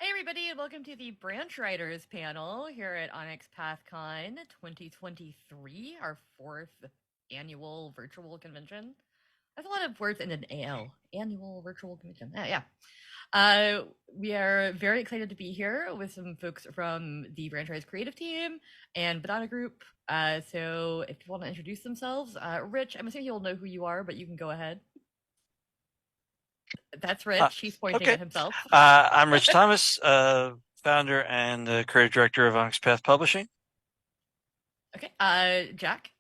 Hey everybody, and welcome to the Branch Riders panel here at Onyx PathCon 2023, our fourth annual virtual convention. That's a lot of words in an AL. Annual virtual convention. Yeah. We are very excited to be here with some folks from the Branch Riders creative team and Bodhana group. So if you want to introduce themselves, Rich, I'm assuming you'll know who you are, but you can go ahead. That's Rich. He's pointing Okay. at himself. I'm Rich Thomas, founder and creative director of Onyx Path Publishing. Okay. Jack.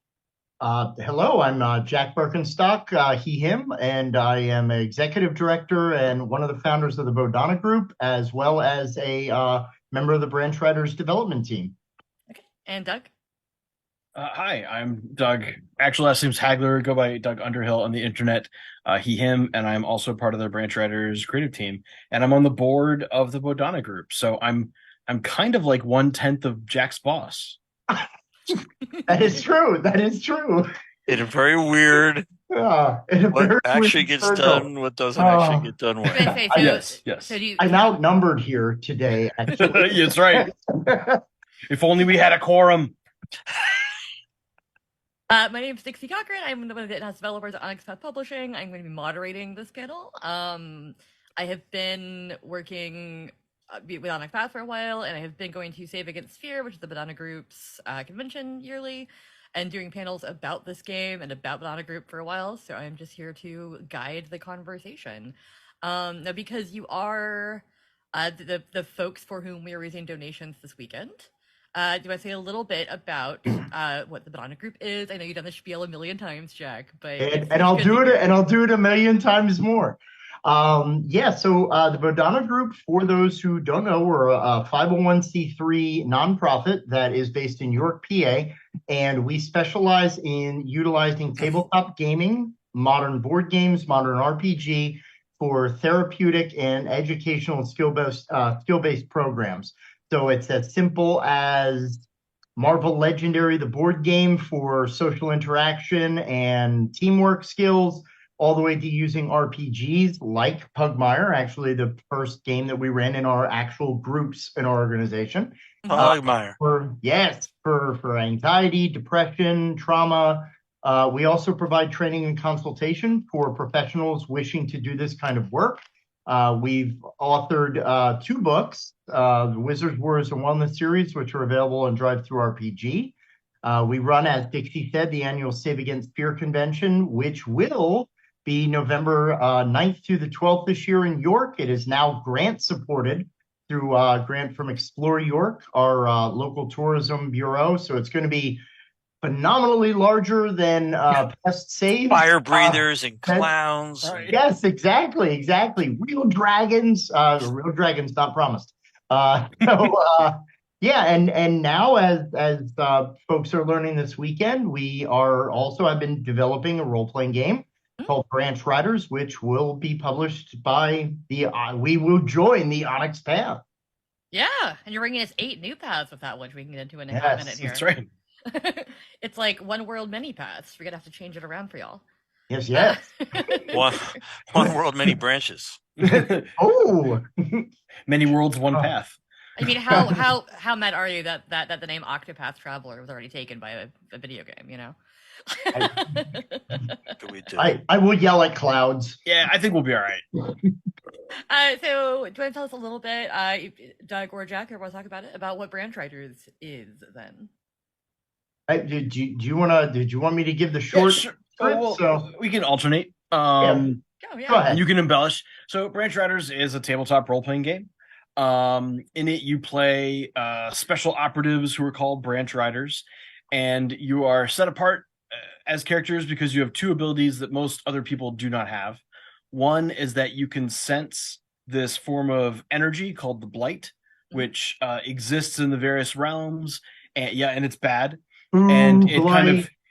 Hello, I'm Jack Birkenstock, he, him, and I am executive director and one of the founders of the Bodhana Group, as well as a member of the Branch Riders development team. Okay. And Doug. Hi, I'm Doug. Actual last name's Hagler. Go by Doug Underhill on the internet. He, him, and I'm also part of the Branch Riders creative team, and I'm on the board of the Bodhana Group. So I'm kind of like 1/10 of Jack's boss. That is true. That is true. In a very weird, what actually gets done, what doesn't actually get done when. Yes. So I'm outnumbered here today, actually. That's right. If only we had a quorum. My name is Dixie Cochran. I'm one of the in-house developers at Onyx Path Publishing. I'm going to be moderating this panel. I have been working with Onyx Path for a while, and I have been going to Save Against Fear, which is the Bodhana Group's convention yearly, and doing panels about this game and about Bodhana Group for a while. So I'm just here to guide the conversation. Now, because you are the folks for whom we are raising donations this weekend. Do you want to say a little bit about what the Bodhana Group is? I know you've done the spiel a million times, Jack, but and I'll do it, and I'll do it a million times more. So the Bodhana Group, for those who don't know, we're a 501c3 nonprofit that is based in York, PA, and we specialize in utilizing tabletop gaming, modern board games, modern RPG for therapeutic and educational skill-based programs. So it's as simple as Marvel Legendary, the board game for social interaction and teamwork skills, all the way to using RPGs like Pugmire, actually the first game that we ran in our actual groups in our organization. Pugmire. For anxiety, depression, trauma. We also provide training and consultation for professionals wishing to do this kind of work. We've authored 2 books, the Wizard's Wars and Wellness series, which are available on Drive-Thru-RPG. We run, as Dixie said, the annual Save Against Fear convention, which will be November 9th through the 12th this year in York. It is now grant supported through a grant from Explore York, our local tourism bureau. So it's going to be phenomenally larger than Pest Save. Fire breathers and clowns. Yes, exactly. Real dragons. Real dragons not promised. And now as folks are learning this weekend, I've been developing a role-playing game called Branch Riders, which will be published by we will join the Onyx Path. Yeah, and you're bringing us 8 new paths with that, which we can get into in a minute here. That's right. It's like one world, many paths. We're gonna have to change it around for y'all. Yes. One world, many branches. Oh, many worlds, one path. I mean, how mad are you that the name Octopath Traveler was already taken by a video game? You know. I will yell at clouds. Yeah, I think we'll be all right. So, do you want to tell us a little bit, Doug or Jack, or want to talk about it, about what Branch Riders is then? Did you want me to give the short? Yeah, sure. So we can alternate. Go ahead. You can embellish. So Branch Riders is a tabletop role-playing game. In it, you play special operatives who are called Branch Riders, and you are set apart as characters because you have 2 abilities that most other people do not have. One is that you can sense this form of energy called the Blight, which exists in the various realms, and it's bad. And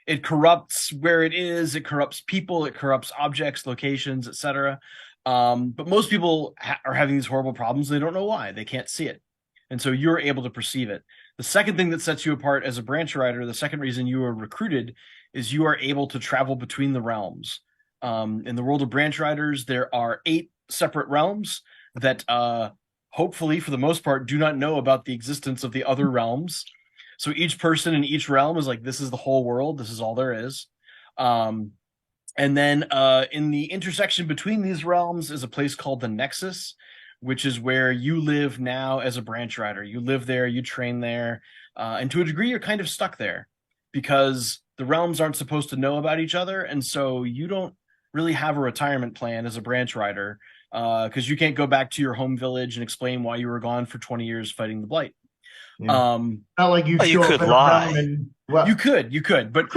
it corrupts where it is. It corrupts people. It corrupts objects, locations, etc. But most people are having these horrible problems. They don't know why. They can't see it, and so you're able to perceive it. The second thing that sets you apart as a branch rider, the second reason you are recruited, is you are able to travel between the realms. In the world of branch riders, there are 8 separate realms that hopefully for the most part, do not know about the existence of the other realms. So each person in each realm is like, this is the whole world. This is all there is. And then in the intersection between these realms is a place called the Nexus, which is where you live now as a branch rider. You live there, you train there, and to a degree, you're kind of stuck there because the realms aren't supposed to know about each other, and so you don't really have a retirement plan as a branch rider because you can't go back to your home village and explain why you were gone for 20 years fighting the Blight. Yeah. Not like you could lie. You could, but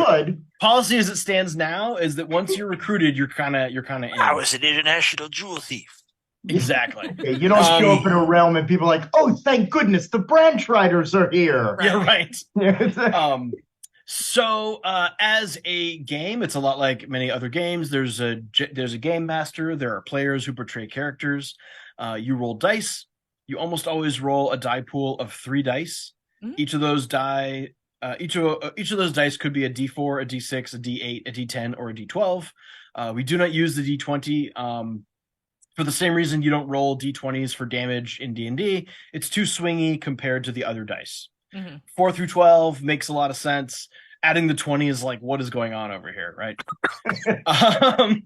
policy as it stands now is that once you're recruited, you're kind of in. I was an international jewel thief. Exactly. Yeah, you don't show up in a realm and people are like, oh, thank goodness, the branch riders are here. Right. Yeah, right. So as a game, it's a lot like many other games. There's a game master. There are players who portray characters. You roll dice. You almost always roll a die pool of 3 dice. Mm-hmm. Each of those die, each of those dice could be a D4, a D6, a D8, a D10, or a D12. We do not use the D20 for the same reason you don't roll D20s for damage in D&D. It's too swingy compared to the other dice. Mm-hmm. 4 through 12 makes a lot of sense. Adding the 20 is like, what is going on over here, right? The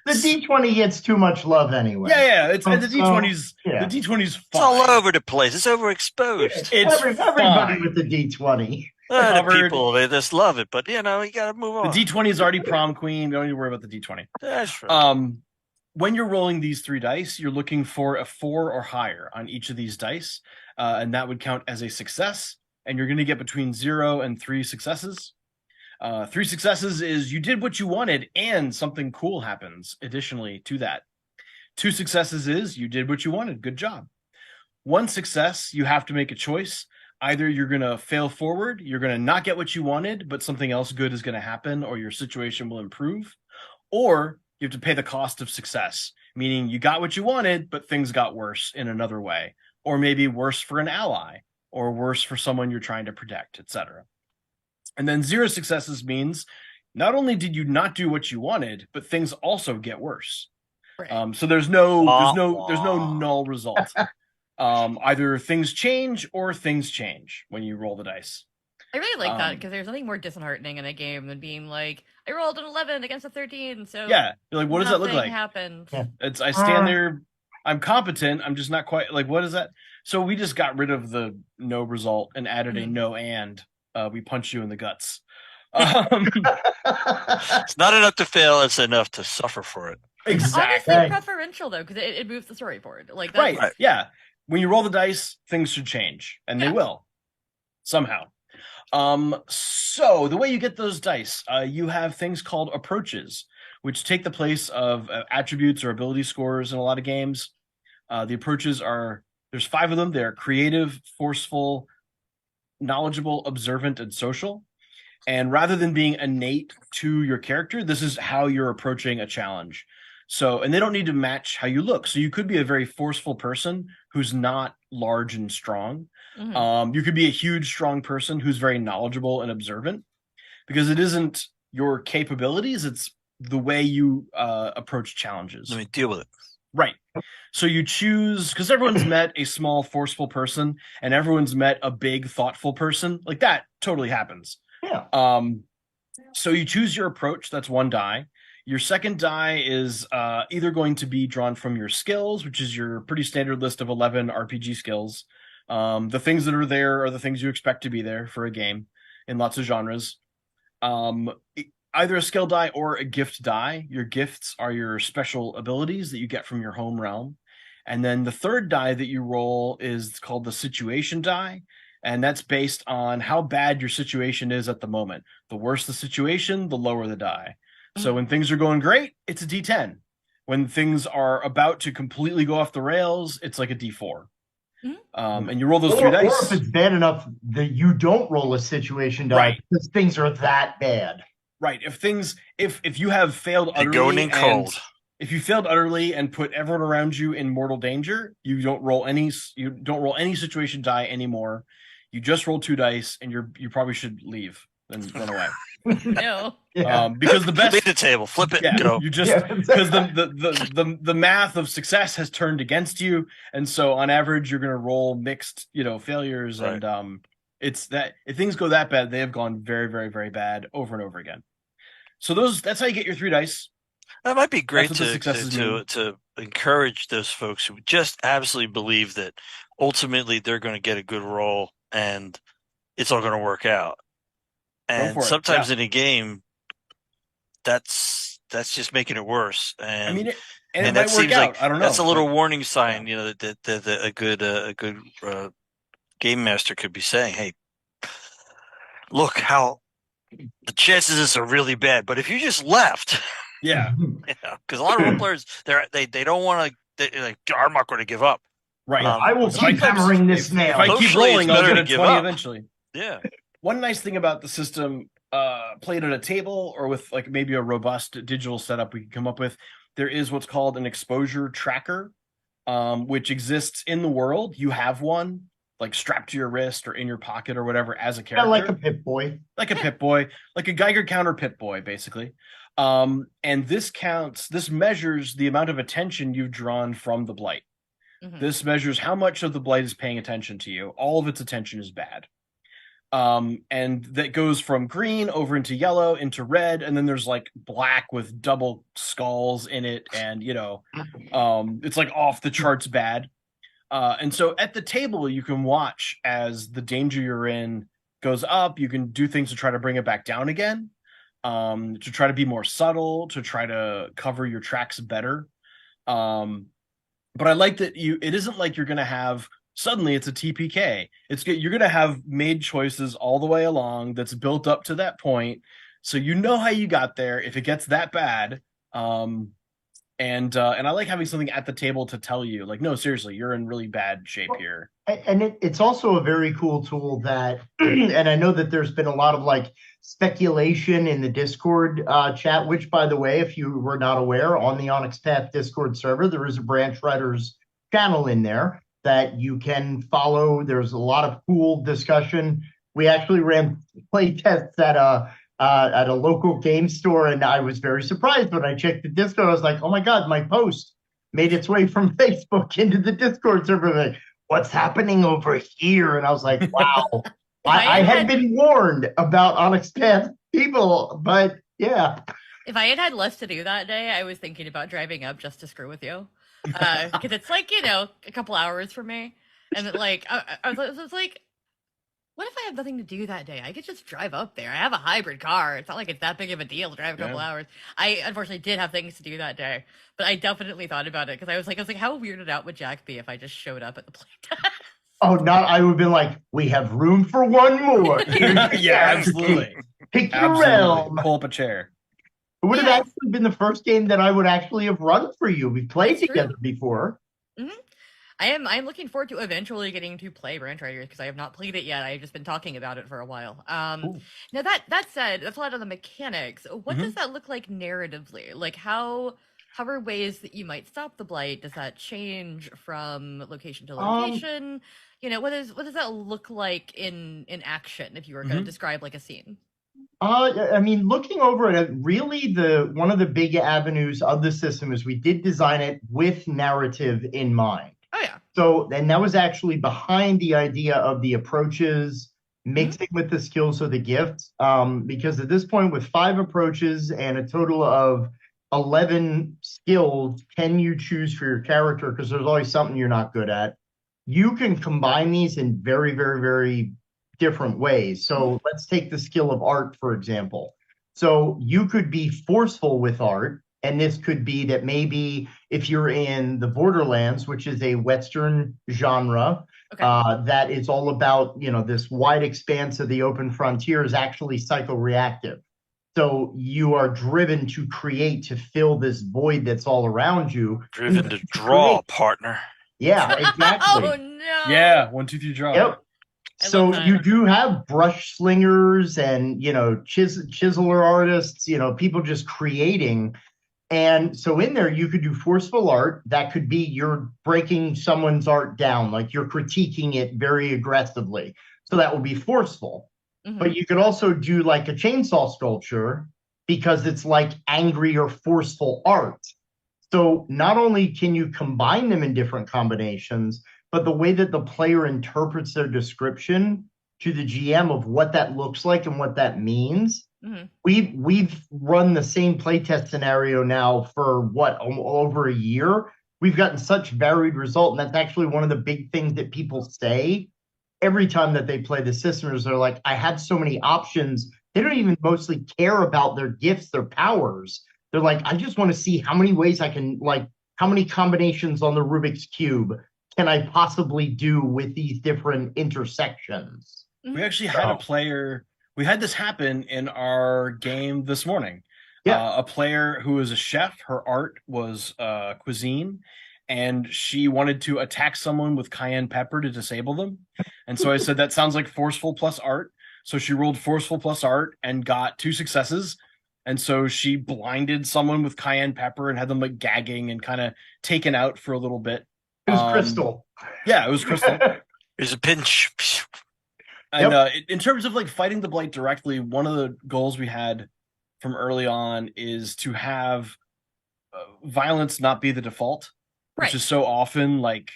D20 gets too much love anyway. Yeah. It's the D20's. Yeah. The D20's fine. It's all over the place. It's overexposed. It's everybody with the D20. The people, they just love it, but you got to move on. The D20 is already prom queen. Don't need to worry about the D20. That's right. When you're rolling these 3 dice, you're looking for a 4 or higher on each of these dice, and that would count as a success. And you're going to get between 0 and 3 successes. 3 successes is you did what you wanted and something cool happens additionally to that. 2 successes is you did what you wanted. Good job. 1 success, you have to make a choice. Either you're going to fail forward, you're going to not get what you wanted, but something else good is going to happen or your situation will improve. Or you have to pay the cost of success, meaning you got what you wanted, but things got worse in another way. Or maybe worse for an ally, or worse for someone you're trying to protect, etc. And then 0 successes means not only did you not do what you wanted, but things also get worse. Right. So there's no null result. Either things change or things change when you roll the dice. I really like that because there's nothing more disheartening in a game than being like, I rolled an 11 against a 13, so yeah, you're like, what does that look like? Happened. Yeah. I stand there, I'm competent, I'm just not quite like, what is that? So we just got rid of the no result and added a no and. We punch you in the guts. It's not enough to fail; it's enough to suffer for it. Exactly. Honestly, preferential though, because it moves the story forward. Like that's... right, yeah. When you roll the dice, things should change, and they will somehow. So the way you get those dice, you have things called approaches, which take the place of attributes or ability scores in a lot of games. The approaches there's 5 of them. They're creative, forceful, knowledgeable, observant, and social. And rather than being innate to your character, this is how you're approaching a challenge. So, and they don't need to match how you look. So you could be a very forceful person who's not large and strong. Mm-hmm. You could be a huge, strong person who's very knowledgeable and observant, because it isn't your capabilities, it's the way you approach challenges. Let me deal with it. Right. So you choose, because everyone's met a small, forceful person and everyone's met a big, thoughtful person. Like that totally happens. Yeah. So you choose your approach. That's 1 die. Your second die is either going to be drawn from your skills, which is your pretty standard list of 11 RPG skills. The things that are there are the things you expect to be there for a game in lots of genres. Either a skill die or a gift die. Your gifts are your special abilities that you get from your home realm. And then the third die that you roll is called the situation die. And that's based on how bad your situation is at the moment. The worse the situation, the lower the die. Mm-hmm. So when things are going great, it's a D10. When things are about to completely go off the rails, it's like a D4. Mm-hmm. And you roll those 3 dice. Or if it's bad enough that you don't roll a situation die, right, because things are that bad. Right. If you have failed utterly, if you failed utterly and put everyone around you in mortal danger, you don't roll any situation die anymore. You just roll 2 dice, and you probably should leave and run away. No. Because the best flip the table, flip it, go. You just because the math of success has turned against you, and so on average you're going to roll mixed, failures, right. And it's that if things go that bad, they have gone very, very, very bad over and over again. So that's how you get your 3 dice. That might be great to encourage those folks who just absolutely believe that ultimately they're going to get a good roll and it's all going to work out. And sometimes in a game, that's just making it worse. And I mean, and that seems like I don't know. That's a little warning sign, that a good game master could be saying, "Hey, look how the chances of this are really bad, but if you just left." Yeah, because a lot of role players, they don't want to. Like, I'm not going to give up. Right. I will keep hammering this nail. If I keep rolling, I'll get a 20 eventually. Yeah. One nice thing about the system, played at a table or with like maybe a robust digital setup we can come up with, there is what's called an exposure tracker, which exists in the world. You have one like strapped to your wrist or in your pocket or whatever as a character. Like a Pip-Boy. Like a Pip-Boy, like a Geiger counter Pip-Boy, basically. And this measures the amount of attention you've drawn from the blight. Mm-hmm. This measures how much of the blight is paying attention to you. All of its attention is bad. And that goes from green over into yellow, into red, and then there's like black with double skulls in it, and it's like off the charts bad. And so at the table you can watch as the danger you're in goes up. You can do things to try to bring it back down again. To try to be more subtle, to try to cover your tracks better. But I like that it isn't like you're going to have, suddenly it's a TPK. You're going to have made choices all the way along that's built up to that point. So you know how you got there if it gets that bad. And I like having something at the table to tell you, like, no, seriously, you're in really bad shape here. And it's also a very cool tool that, and I know that there's been a lot of like speculation in the Discord chat, which, by the way, if you were not aware, on the Onyx Path Discord server, there is a Branch Riders channel in there that you can follow. There's a lot of cool discussion. We actually ran play tests at a local game store, and I was very surprised when I checked the Discord. I was like, oh my God, my post made its way from Facebook into the Discord server. Like, what's happening over here? And I was like, wow. I had been warned about Onyx Path people, but yeah. If I had less to do that day, I was thinking about driving up just to screw with you. Because it's like, a couple hours for me. And I was like, what if I have nothing to do that day? I could just drive up there. I have a hybrid car. It's not like it's that big of a deal to drive a couple hours. I unfortunately did have things to do that day, but I definitely thought about it because I was like, how weirded out would Jack be if I just showed up at the playtest? Oh, I would have been like, we have room for one more. Yeah, absolutely. Pick your realm. Pull up a chair. It would have actually been the first game that I would actually have run for you. We played together before. Mm-hmm. I'm looking forward to eventually getting to play Branch Riders because I have not played it yet. I've just been talking about it for a while. Now that said, that's a lot of the mechanics. What does that look like narratively? Like how are ways that you might stop the blight? Does that change from location to location? What does that look like in action if you were going to describe like a scene? I mean, looking over it, really one of the big avenues of the system is we did design it with narrative in mind. Oh, yeah. So, and that was actually behind the idea of the approaches mixing with the skills of the gifts. Because at this point, with 5 approaches and a total of 11 skills, can you choose for your character? Because there's always something you're not good at. You can combine these in very, very, very different ways. So let's take the skill of art, for example. So you could be forceful with art. And this could be that maybe if you're in the Borderlands, which is a Western genre, that is all about, this wide expanse of the open frontier is actually psychoreactive. So you are driven to create, to fill this void that's all around you. Driven to draw, partner. Yeah, exactly. Oh, no. Yeah, 1, 2, 3, draw. Yep. So you do have brush slingers and, chiseler artists, people just creating. And so in there, you could do forceful art. That could be you're breaking someone's art down, like you're critiquing it very aggressively. So that will be forceful. but you could also do like a chainsaw sculpture because it's like angry or forceful art. So not only can you combine them in different combinations, but the way that the player interprets their description to the GM of what that looks like and what that means. We've run the same playtest scenario now for what, over a year. We've gotten such varied result, and that's actually one of the big things that people say every time that they play the system. Is they're like, I had so many options. They don't even mostly care about their gifts, their powers. They're like, I just want to see how many ways I can, like, how many combinations on the Rubik's Cube can I possibly do with these different intersections? We actually had a player, we had this happen in our game this morning. Yeah. A player who was a chef, her art was cuisine, and she wanted to attack someone with cayenne pepper to disable them. And so I said, that sounds like forceful plus art. So she rolled forceful plus art and got 2 successes. And so she blinded someone with cayenne pepper and had them like gagging and kind of taken out for a little bit. It was Crystal. Yeah, it was Crystal. There's a pinch. And in terms of like fighting the blight directly, one of the goals we had from early on is to have violence not be the default, which is so often like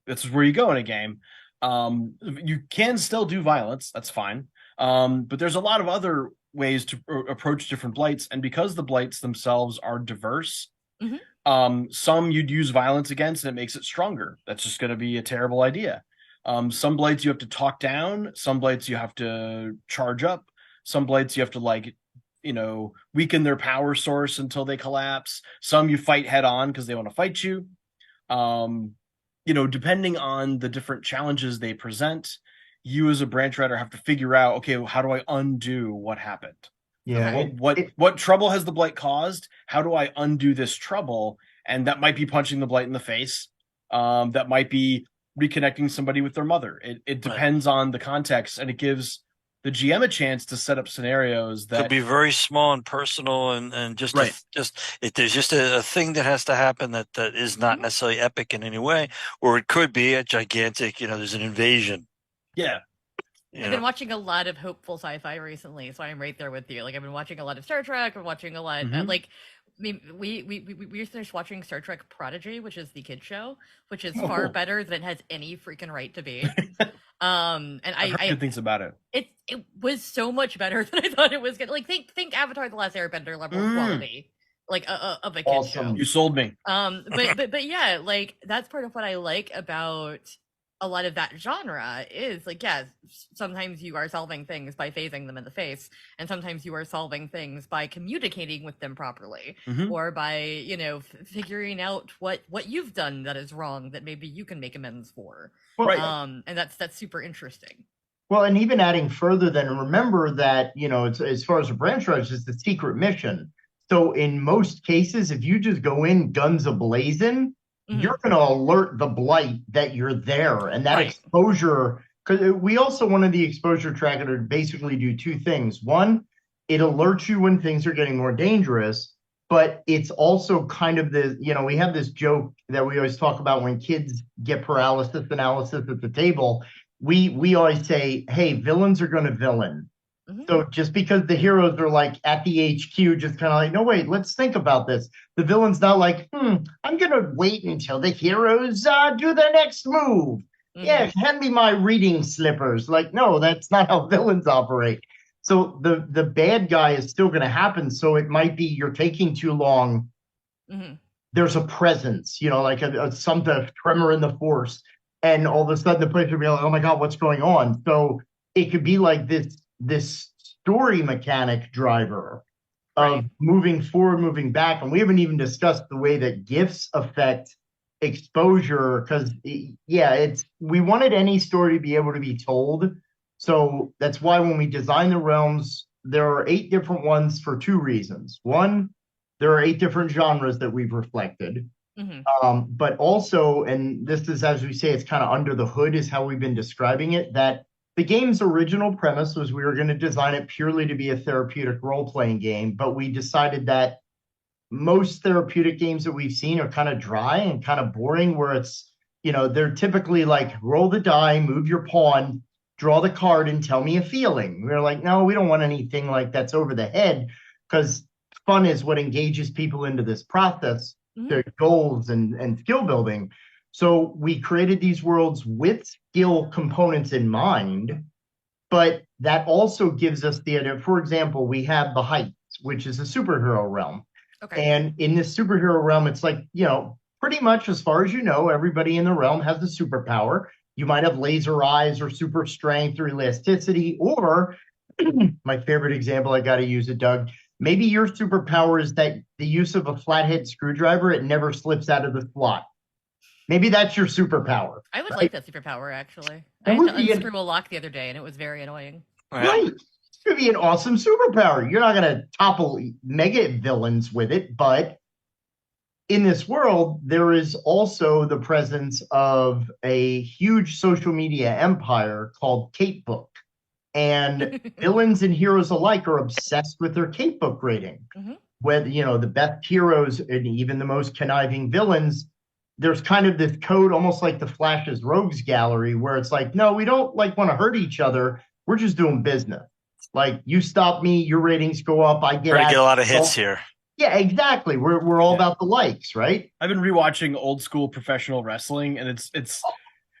this is where you go in a game. You can still do violence, that's fine. But there's a lot of other ways to approach different blights, and because the blights themselves are diverse, some you'd use violence against and it makes it stronger. That's just going to be a terrible idea. Some blights you have to talk down, some blights you have to charge up, some blights you have to like, weaken their power source until they collapse. Some you fight head on because they want to fight you. Depending on the different challenges they present, you as a branch rider have to figure out, okay, how do I undo what happened? Yeah. What trouble has the blight caused? How do I undo this trouble? And that might be punching the blight in the face. That might be reconnecting somebody with their mother. It depends on the context, and it gives the GM a chance to set up scenarios that could be very small and personal, and just if there's just a thing that has to happen that is not necessarily epic in any way, or it could be a gigantic, there's an invasion. Yeah. I've been watching a lot of hopeful sci-fi recently, so I'm right there with you. Like, I've been watching a lot of Star Trek. I've been watching a lot, we finished watching Star Trek Prodigy, which is the kid show, which is far better than it has any freaking right to be. And I heard good things about it. It was so much better than I thought it was gonna. Like, think Avatar: The Last Airbender level of quality, like of a kid show. You sold me. But yeah, like that's part of what I like about a lot of that genre is like, yeah, sometimes you are solving things by phasing them in the face, and sometimes you are solving things by communicating with them properly, or by figuring out what you've done that is wrong that maybe you can make amends for. And that's super interesting. Well, and even adding further, then remember that it's, as far as a branch rush, it's the secret mission. So in most cases, if you just go in guns ablazing, you're going to alert the blight that you're there, and that exposure. Because we also wanted the exposure tracker to basically do 2 things. One, it alerts you when things are getting more dangerous, but it's also kind of we have this joke that we always talk about when kids get paralysis analysis at the table. We always say, hey, villains are going to villain. So just because the heroes are like at the HQ, just kind of like, no, wait, let's think about this. The villain's not like, I'm going to wait until the heroes do their next move. Yeah, hand me my reading slippers. Like, no, that's not how villains operate. So the bad guy is still going to happen. So it might be you're taking too long. There's a presence, like a tremor in the force. And all of a sudden the place will be like, oh my God, what's going on? So it could be like this story mechanic driver of moving forward, moving back. And we haven't even discussed the way that gifts affect exposure, because we wanted any story to be able to be told. So that's why when we design the realms, there are 8 different ones for 2 reasons. One, there are 8 different genres that we've reflected. But also, and this is, as we say, it's kind of under the hood is how we've been describing it, that the game's original premise was we were going to design it purely to be a therapeutic role-playing game, but we decided that most therapeutic games that we've seen are kind of dry and kind of boring, where it's, they're typically like roll the die, move your pawn, draw the card and tell me a feeling. We were like, no, we don't want anything like that's over the head, because fun is what engages people into this process, their goals and skill building. So we created these worlds with skill components in mind, but that also gives us the idea. For example, we have the Heights, which is a superhero realm. Okay. And in this superhero realm, it's like, pretty much as far as you know, everybody in the realm has a superpower. You might have laser eyes or super strength or elasticity, or my favorite example, I got to use it, Doug. Maybe your superpower is that the use of a flathead screwdriver, it never slips out of the slot. Maybe that's your superpower. I would like that superpower, actually. I That had would to be unscrew a lock the other day, and it was very annoying. Right. It could be an awesome superpower. You're not going to topple mega villains with it, but in this world, there is also the presence of a huge social media empire called Capebook. And villains and heroes alike are obsessed with their Capebook rating. Whether, the best heroes and even the most conniving villains, there's kind of this code, almost like the Flash's Rogues Gallery, where it's like, no, we don't want to hurt each other. We're just doing business. Like, you stop me, your ratings go up. I get a lot of hits here. Yeah, exactly. We're all about the likes, right? I've been rewatching old school professional wrestling, and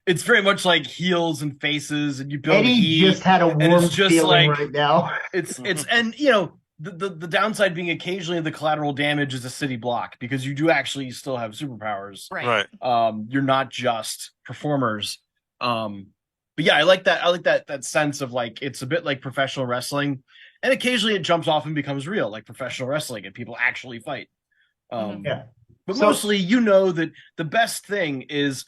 it's very much like heels and faces, and you build Eddie heat, just had a warm feeling right now. It's and the downside being occasionally the collateral damage is a city block, because you do actually still have superpowers. Right. You're not just performers. But yeah, I like that sense of like, it's a bit like professional wrestling, and occasionally it jumps off and becomes real, like professional wrestling, and people actually fight. But mostly, that the best thing is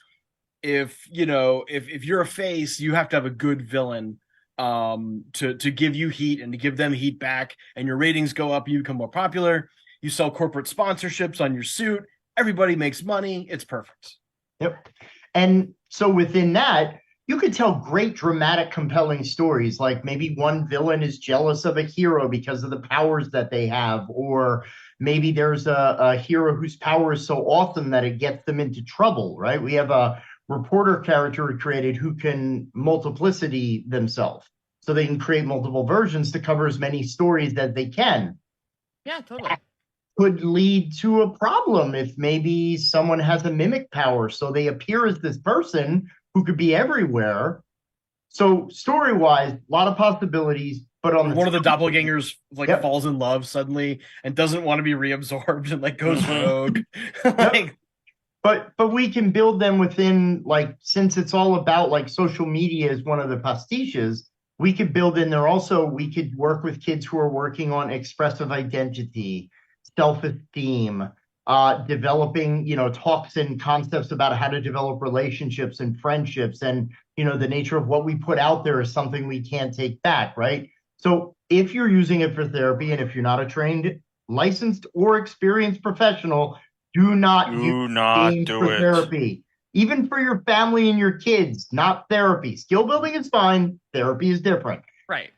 if you're a face, you have to have a good villain to give you heat and to give them heat back, and your ratings go up, you become more popular, you sell corporate sponsorships on your suit, everybody makes money, it's perfect. Yep. And so within that, you could tell great, dramatic, compelling stories. Like maybe one villain is jealous of a hero because of the powers that they have, or maybe there's a hero whose power is so awesome that it gets them into trouble, right? We have a reporter character we created who can multiplicity themselves. So they can create multiple versions to cover as many stories as they can. Yeah, totally. That could lead to a problem if maybe someone has a mimic power. So they appear as this person who could be everywhere. So story-wise, a lot of possibilities, but on one of the doppelgangers falls in love suddenly and doesn't want to be reabsorbed and goes rogue. But we can build them within, since it's all about social media is one of the pastiches, we could build in there also, we could work with kids who are working on expressive identity, self-esteem, developing, talks and concepts about how to develop relationships and friendships, and, the nature of what we put out there is something we can't take back, right? So if you're using it for therapy, and if you're not a trained, licensed, or experienced professional, do not use games for therapy. Even for your family and your kids, not therapy. Skill building is fine. Therapy is different. Right.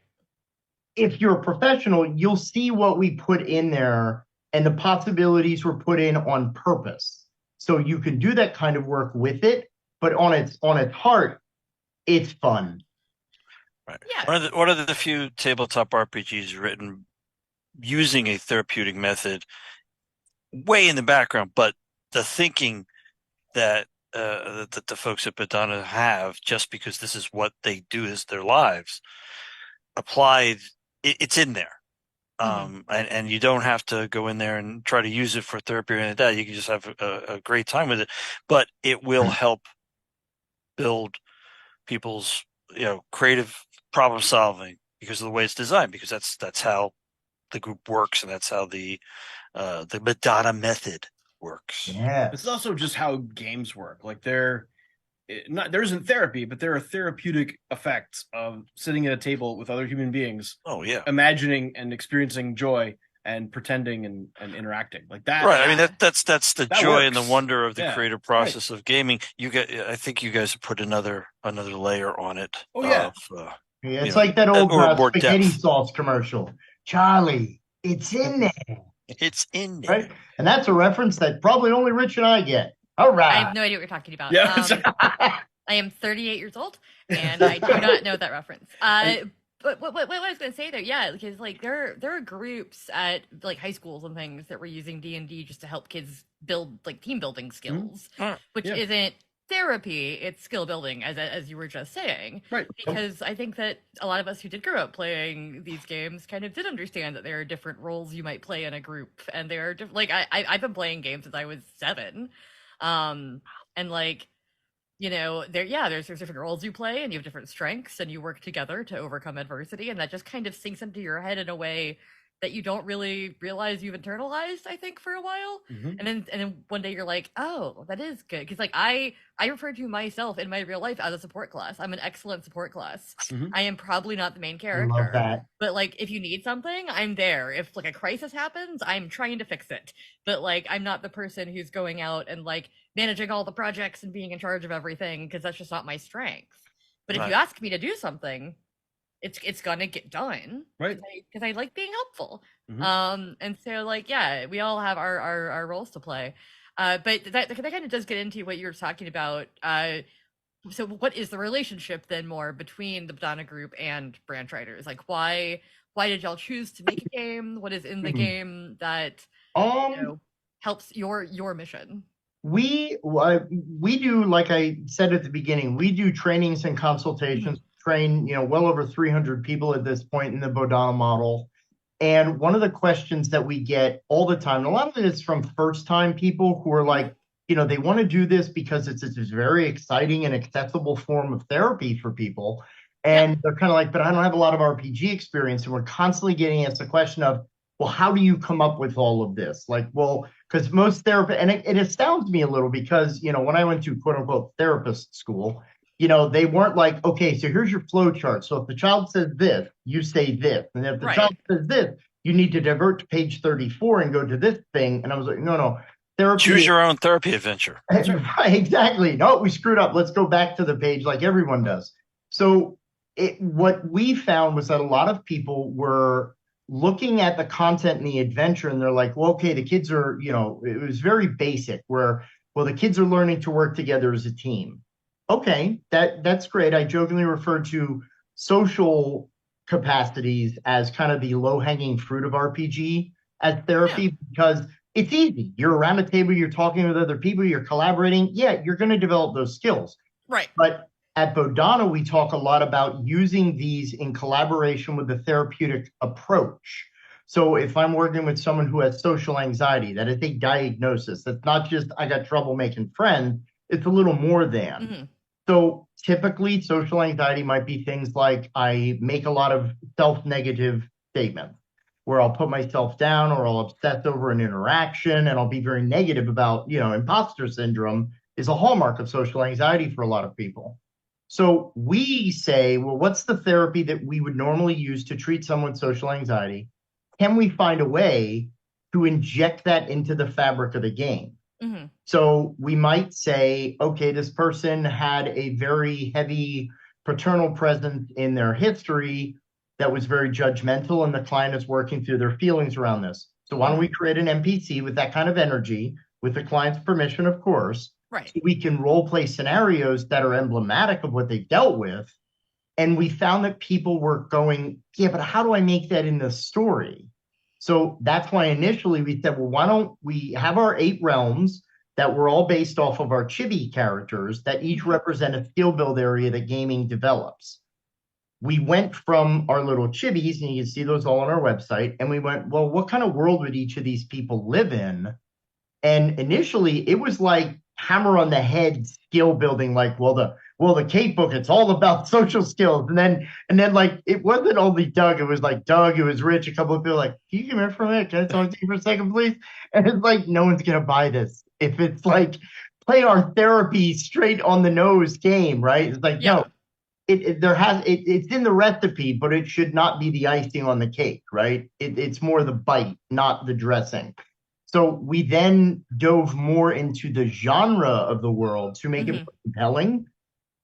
If you're a professional, you'll see what we put in there, and the possibilities were put in on purpose. So you can do that kind of work with it, but on its heart, it's fun. Right. Yeah. One of the few tabletop RPGs written using a therapeutic method way in the background, but the thinking that the folks at Bodhana have, just because this is what they do as their lives, applied, it's in there. And you don't have to go in there and try to use it for therapy or anything like that. You can just have a great time with it, but it will help build people's, creative problem solving because of the way it's designed, because that's how the group works, and that's how the Bodhana method works. Yeah. It's also just how games work. There isn't therapy, but there are therapeutic effects of sitting at a table with other human beings. Oh yeah. Imagining and experiencing joy and pretending and interacting like that. Right. I mean, that's the joy works. And the wonder of the creative process of gaming. I think you guys have put another layer on it. Oh yeah. It's like that old spaghetti sauce commercial. Charlie, it's in there. It's in there. Right? And that's a reference that probably only Rich and I get. All right. I have no idea what you're talking about. Yeah. I am 38 years old, and I do not know that reference. But what I was going to say there, yeah, because like there are groups at like high schools and things that were using D&D just to help kids build like team building skills, which isn't therapy, it's skill building, as you were just saying. Right. Because I think that a lot of us who did grow up playing these games kind of did understand that there are different roles you might play in a group, and there are like I've been playing games since I was 7, and like, you know, there's different roles you play, and you have different strengths, and you work together to overcome adversity, and that just kind of sinks into your head in a way that you don't really realize you've internalized, I think, for a while. And then one day you're like, oh, that is good. Because like I refer to myself in my real life as a support class. I'm an excellent support class. I am probably not the main character. I love that. But like if you need something, I'm there. If like a crisis happens, I'm trying to fix it. But like I'm not the person who's going out and like managing all the projects and being in charge of everything, because that's just not my strength. But if you ask me to do something, it's gonna get done, right? Because I like being helpful. And so like, yeah, we all have our roles to play. But that kind of does get into what you were talking about. So what is the relationship then more between the Bodhana group and branch writers? Like why did y'all choose to make a game? What is in the game that helps your mission? We do, like I said at the beginning, we do trainings and consultations, train, well over 300 people at this point in the Bodhana model. And one of the questions that we get all the time, and a lot of it is from first-time people who are like, they want to do this because it's this very exciting and accessible form of therapy for people. And they're kind of like, but I don't have a lot of RPG experience. And we're constantly getting asked the question of, well, how do you come up with all of this? Like, well, because most therapists, and it astounds me a little because, when I went to quote unquote therapist school, they weren't like, okay, so here's your flow chart. So if the child says this, you say this. And if the child says this, you need to divert to page 34 and go to this thing. And I was like, no. Therapy. Choose your own therapy adventure. Right, exactly. No, we screwed up. Let's go back to the page like everyone does. So what we found was that a lot of people were looking at the content in the adventure and they're like, well, okay, the kids are, it was very basic where, well, the kids are learning to work together as a team. Okay, that's great. I jokingly refer to social capacities as kind of the low-hanging fruit of RPG as therapy because it's easy. You're around a table, you're talking with other people, you're collaborating. Yeah, you're going to develop those skills. Right. But at Bodhana, we talk a lot about using these in collaboration with the therapeutic approach. So if I'm working with someone who has social anxiety, that is a diagnosis. That's not just, I got trouble making friends. It's a little more than. So typically social anxiety might be things like I make a lot of self-negative statements where I'll put myself down or I'll obsess over an interaction and I'll be very negative about, imposter syndrome is a hallmark of social anxiety for a lot of people. So we say, well, what's the therapy that we would normally use to treat someone with social anxiety? Can we find a way to inject that into the fabric of the game? So we might say, okay, this person had a very heavy paternal presence in their history that was very judgmental, and the client is working through their feelings around this. So why don't we create an NPC with that kind of energy, with the client's permission, of course, right? So we can role play scenarios that are emblematic of what they've dealt with. And we found that people were going, yeah, but how do I make that in the story? So that's why initially we said, well, why don't we have our 8 realms that were all based off of our chibi characters that each represent a skill build area that gaming develops. We went from our little chibis, and you can see those all on our website, and we went, well, what kind of world would each of these people live in? And initially it was like hammer on the head skill building, like, well, the Kate book, it's all about social skills. And then like, it wasn't only Doug, it was like Doug, it was Rich, a couple of people like, can you come here for a minute? Can I talk to you for a second, please? And it's like, no one's going to buy this. If it's like, play our therapy straight on the nose game, right? It's like, no, it's in the recipe, but it should not be the icing on the cake, right? It's more the bite, not the dressing. So we then dove more into the genre of the world to make it compelling.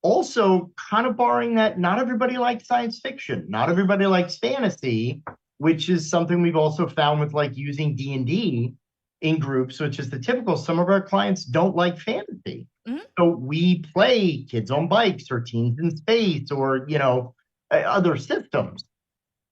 Also, kind of barring that not everybody likes science fiction, not everybody likes fantasy, which is something we've also found with like using D&D in groups, which is the typical. Some of our clients don't like fantasy. So we play Kids on Bikes or Teens in Space or, other systems.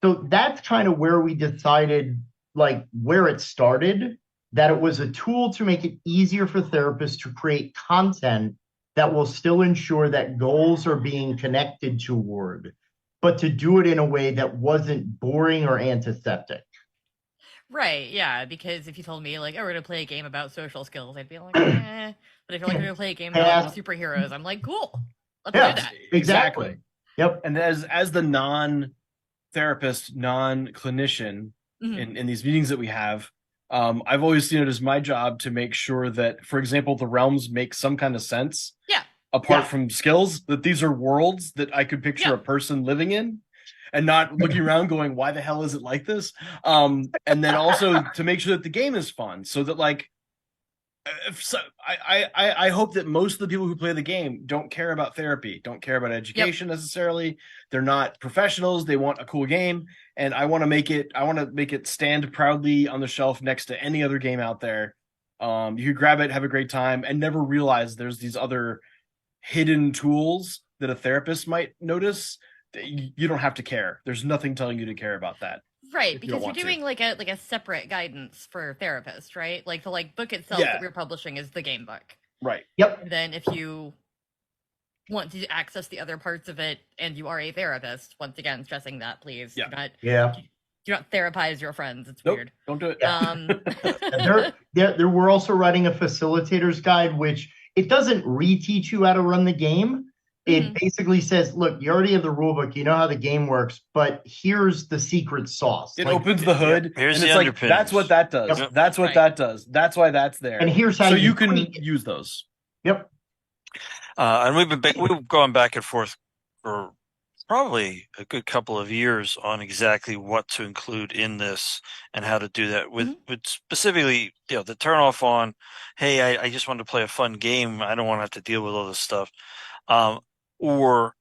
So that's kind of where we decided, like, where it started, that it was a tool to make it easier for therapists to create content that will still ensure that goals are being connected toward, but to do it in a way that wasn't boring or antiseptic. Right, yeah, because if you told me, like, oh, we're going to play a game about social skills, I'd be like, eh. But if you're like, we're going to play a game about superheroes, I'm like, cool. Let's do that. Exactly. Yep. And as the non-therapist, non-clinician in these meetings that we have, I've always seen it as my job to make sure that, for example, the realms make some kind of sense. Yeah. Apart from skills, that these are worlds that I could picture a person living in and not looking around going, why the hell is it like this? And then also to make sure that the game is fun, so that, like, I hope that most of the people who play the game don't care about therapy, don't care about education necessarily. They're not professionals. They want a cool game, and I want to make it stand proudly on the shelf next to any other game out there. You could grab it, have a great time, and never realize there's these other hidden tools that a therapist might notice. You don't have to care. There's nothing telling you to care about that. Right, because you're doing like a separate guidance for therapists, right? Like the book itself that we're publishing is the game book. Right. Yep. And then if you want to access the other parts of it and you are a therapist, once again stressing that, please do not therapize your friends. It's weird. Don't do it. We're also writing a facilitator's guide, which it doesn't reteach you how to run the game. It basically says, look, you already have the rule book, you know how the game works, but here's the secret sauce. It opens the hood. Here's and the it's like, that's what that does. Yep. That's what that does. That's why that's there. And here's how you can use those. Yep. And we've gone back and forth for probably a good couple of years on exactly what to include in this and how to do that with specifically, the turn off on, hey, I just want to play a fun game. I don't want to have to deal with all this stuff. Or,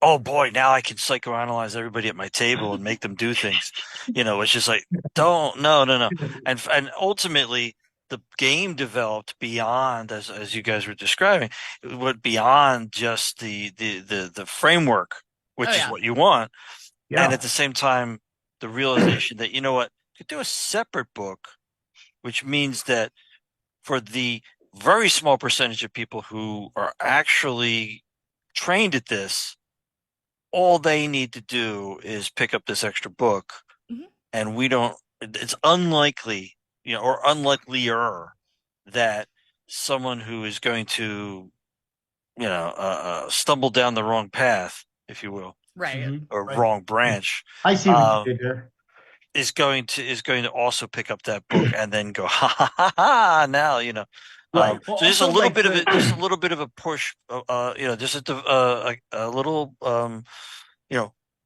oh boy, now I can psychoanalyze everybody at my table and make them do things. It's just like, no. And ultimately, the game developed beyond, as you guys were describing, it went beyond just the framework, which is what you want. Yeah. And at the same time, the realization that, you could do a separate book, which means that for the very small percentage of people who are actually trained at this, all they need to do is pick up this extra book, and it's unlikely, or unlikelier that someone who is going to, stumble down the wrong path, if you will, right, or wrong branch. I see what you did there. Is going to also pick up that book and then go ha now Right. So just a little bit of it, just a little bit of a push, just a little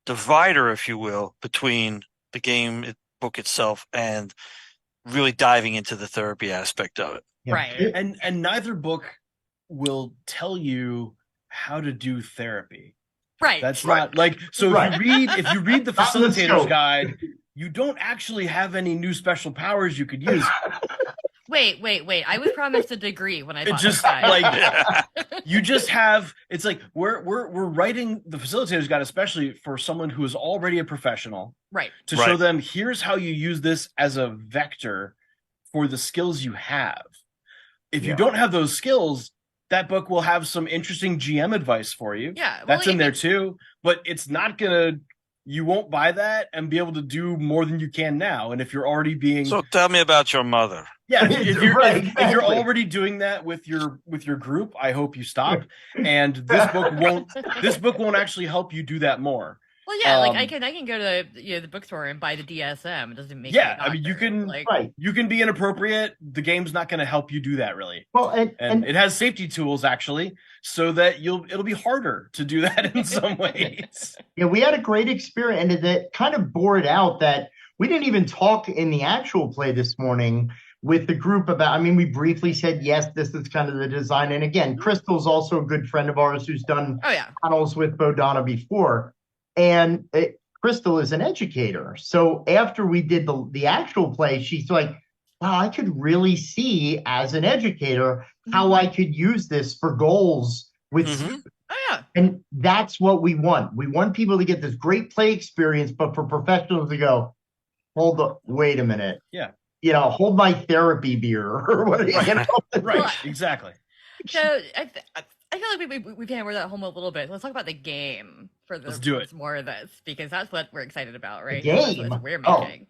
divider, if you will, between the game book itself and really diving into the therapy aspect of it. Yeah. Right. And neither book will tell you how to do therapy. Right. That's not like, so if you read the facilitator's guide, you don't actually have any new special powers you could use. Wait. I was promised a degree when I bought just this guide. Like you just have, it's like we're writing the facilitator's guide especially for someone who is already a professional. Right. To show them, here's how you use this as a vector for the skills you have. If you don't have those skills, that book will have some interesting GM advice for you. Yeah. That's in there too, but it's not gonna, you won't buy that and be able to do more than you can now. And if you're already being, so tell me about your mother. Yeah, if you're already doing that with your group, I hope you stop. And this book won't actually help you do that more. Well, yeah, like I can go to the bookstore and buy the DSM. It doesn't make I mean, you can you can be inappropriate. The game's not going to help you do that really. Well, and it has safety tools actually, so that it'll be harder to do that in some ways. Yeah, we had a great experience, and that kind of bore it out that we didn't even talk in the actual play this morning with the group about, I mean, we briefly said, yes, this is kind of the design. And again, Crystal's also a good friend of ours who's done panels with Bodhana before. And Crystal is an educator. So after we did the actual play, she's like, wow, I could really see as an educator how I could use this for goals with students. Oh yeah. And that's what we want. We want people to get this great play experience, but for professionals to go, wait a minute. Yeah. Hold my therapy beer or whatever. Right. Exactly. So I feel like we've hammered that home a little bit. Let's talk about the game Let's do it. More of this, because that's what we're excited about, right? The game? That's what we're making.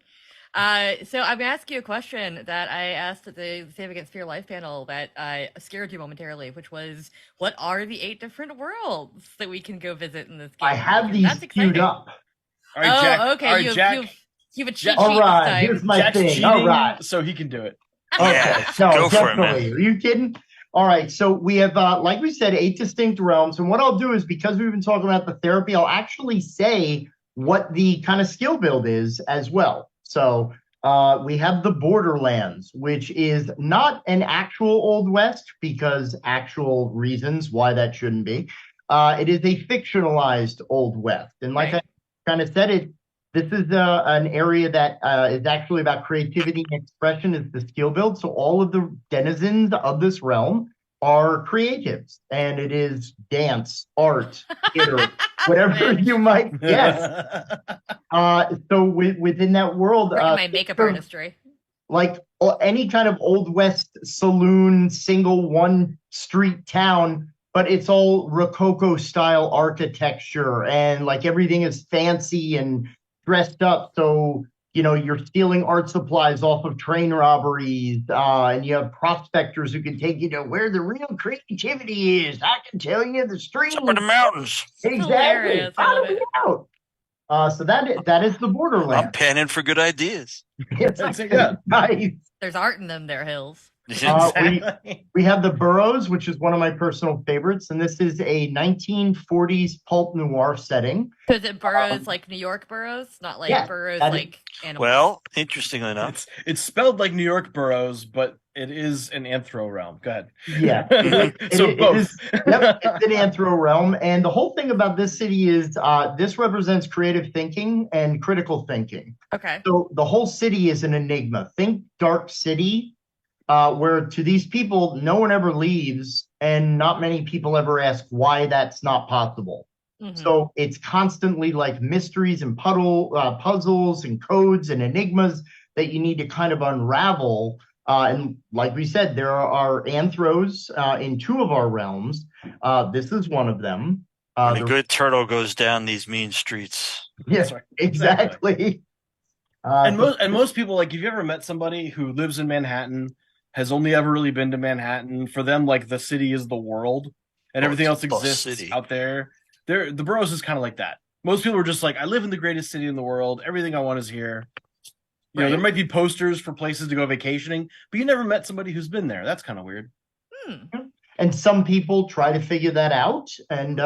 So I'm gonna ask you a question that I asked at the Save Against Fear Life panel that scared you momentarily, which was, what are the 8 different worlds that we can go visit in this game? I have these queued up. All right, Jack. Okay. All right, Jack. You have a cheat sheet All right, this time. here's my Jack's thing. cheating, All right. so he can do it. Okay, Yeah, no, go for it, definitely. man. Are you kidding? All right, so we have, like we said, 8 distinct realms. And what I'll do is, because we've been talking about the therapy, I'll actually say what the kind of skill build is as well. So we have the Borderlands, which is not an actual Old West, because actual reasons why that shouldn't be. It is a fictionalized Old West. And like I kind of said, this is an area that is actually about creativity and expression is the skill build. So all of the denizens of this realm are creatives, and it is dance, art, theater, whatever you might guess. So within that world, my makeup artistry, like any kind of Old West saloon, single one street town, but it's all Rococo style architecture, and like everything is fancy and dressed up. So, you're stealing art supplies off of train robberies, and you have prospectors who can take you to where the real creativity is. I can tell you the street. Up in the mountains. Exactly. Out. So that is the Borderlands. I'm panning for good ideas. Nice. There's art in them there hills. We have the Burrows, which is one of my personal favorites, and this is a 1940s pulp noir setting. Is it boroughs like New York boroughs, not like boroughs like animals? Well, interestingly enough, it's spelled like New York boroughs, but it is an anthro realm. Go ahead. Yeah, so both. Yep, it's an anthro realm, and the whole thing about this city is this represents creative thinking and critical thinking. Okay. So the whole city is an enigma. Think Dark City. Where to these people, no one ever leaves, and not many people ever ask why that's not possible. Mm-hmm. So it's constantly like mysteries and puzzles and codes and enigmas that you need to kind of unravel. And like we said, there are anthros in 2 of our realms. This is one of them. And a good turtle goes down these mean streets. Yeah, exactly. And most people, like, if you ever met somebody who lives in Manhattan, has only ever really been to Manhattan, for them, like, the city is the world, and everything else exists out there. The boroughs is kind of like that. Most people are just like, I live in the greatest city in the world. Everything I want is here. You know, there might be posters for places to go vacationing, but you never met somebody who's been there. That's kind of weird. And some people try to figure that out, and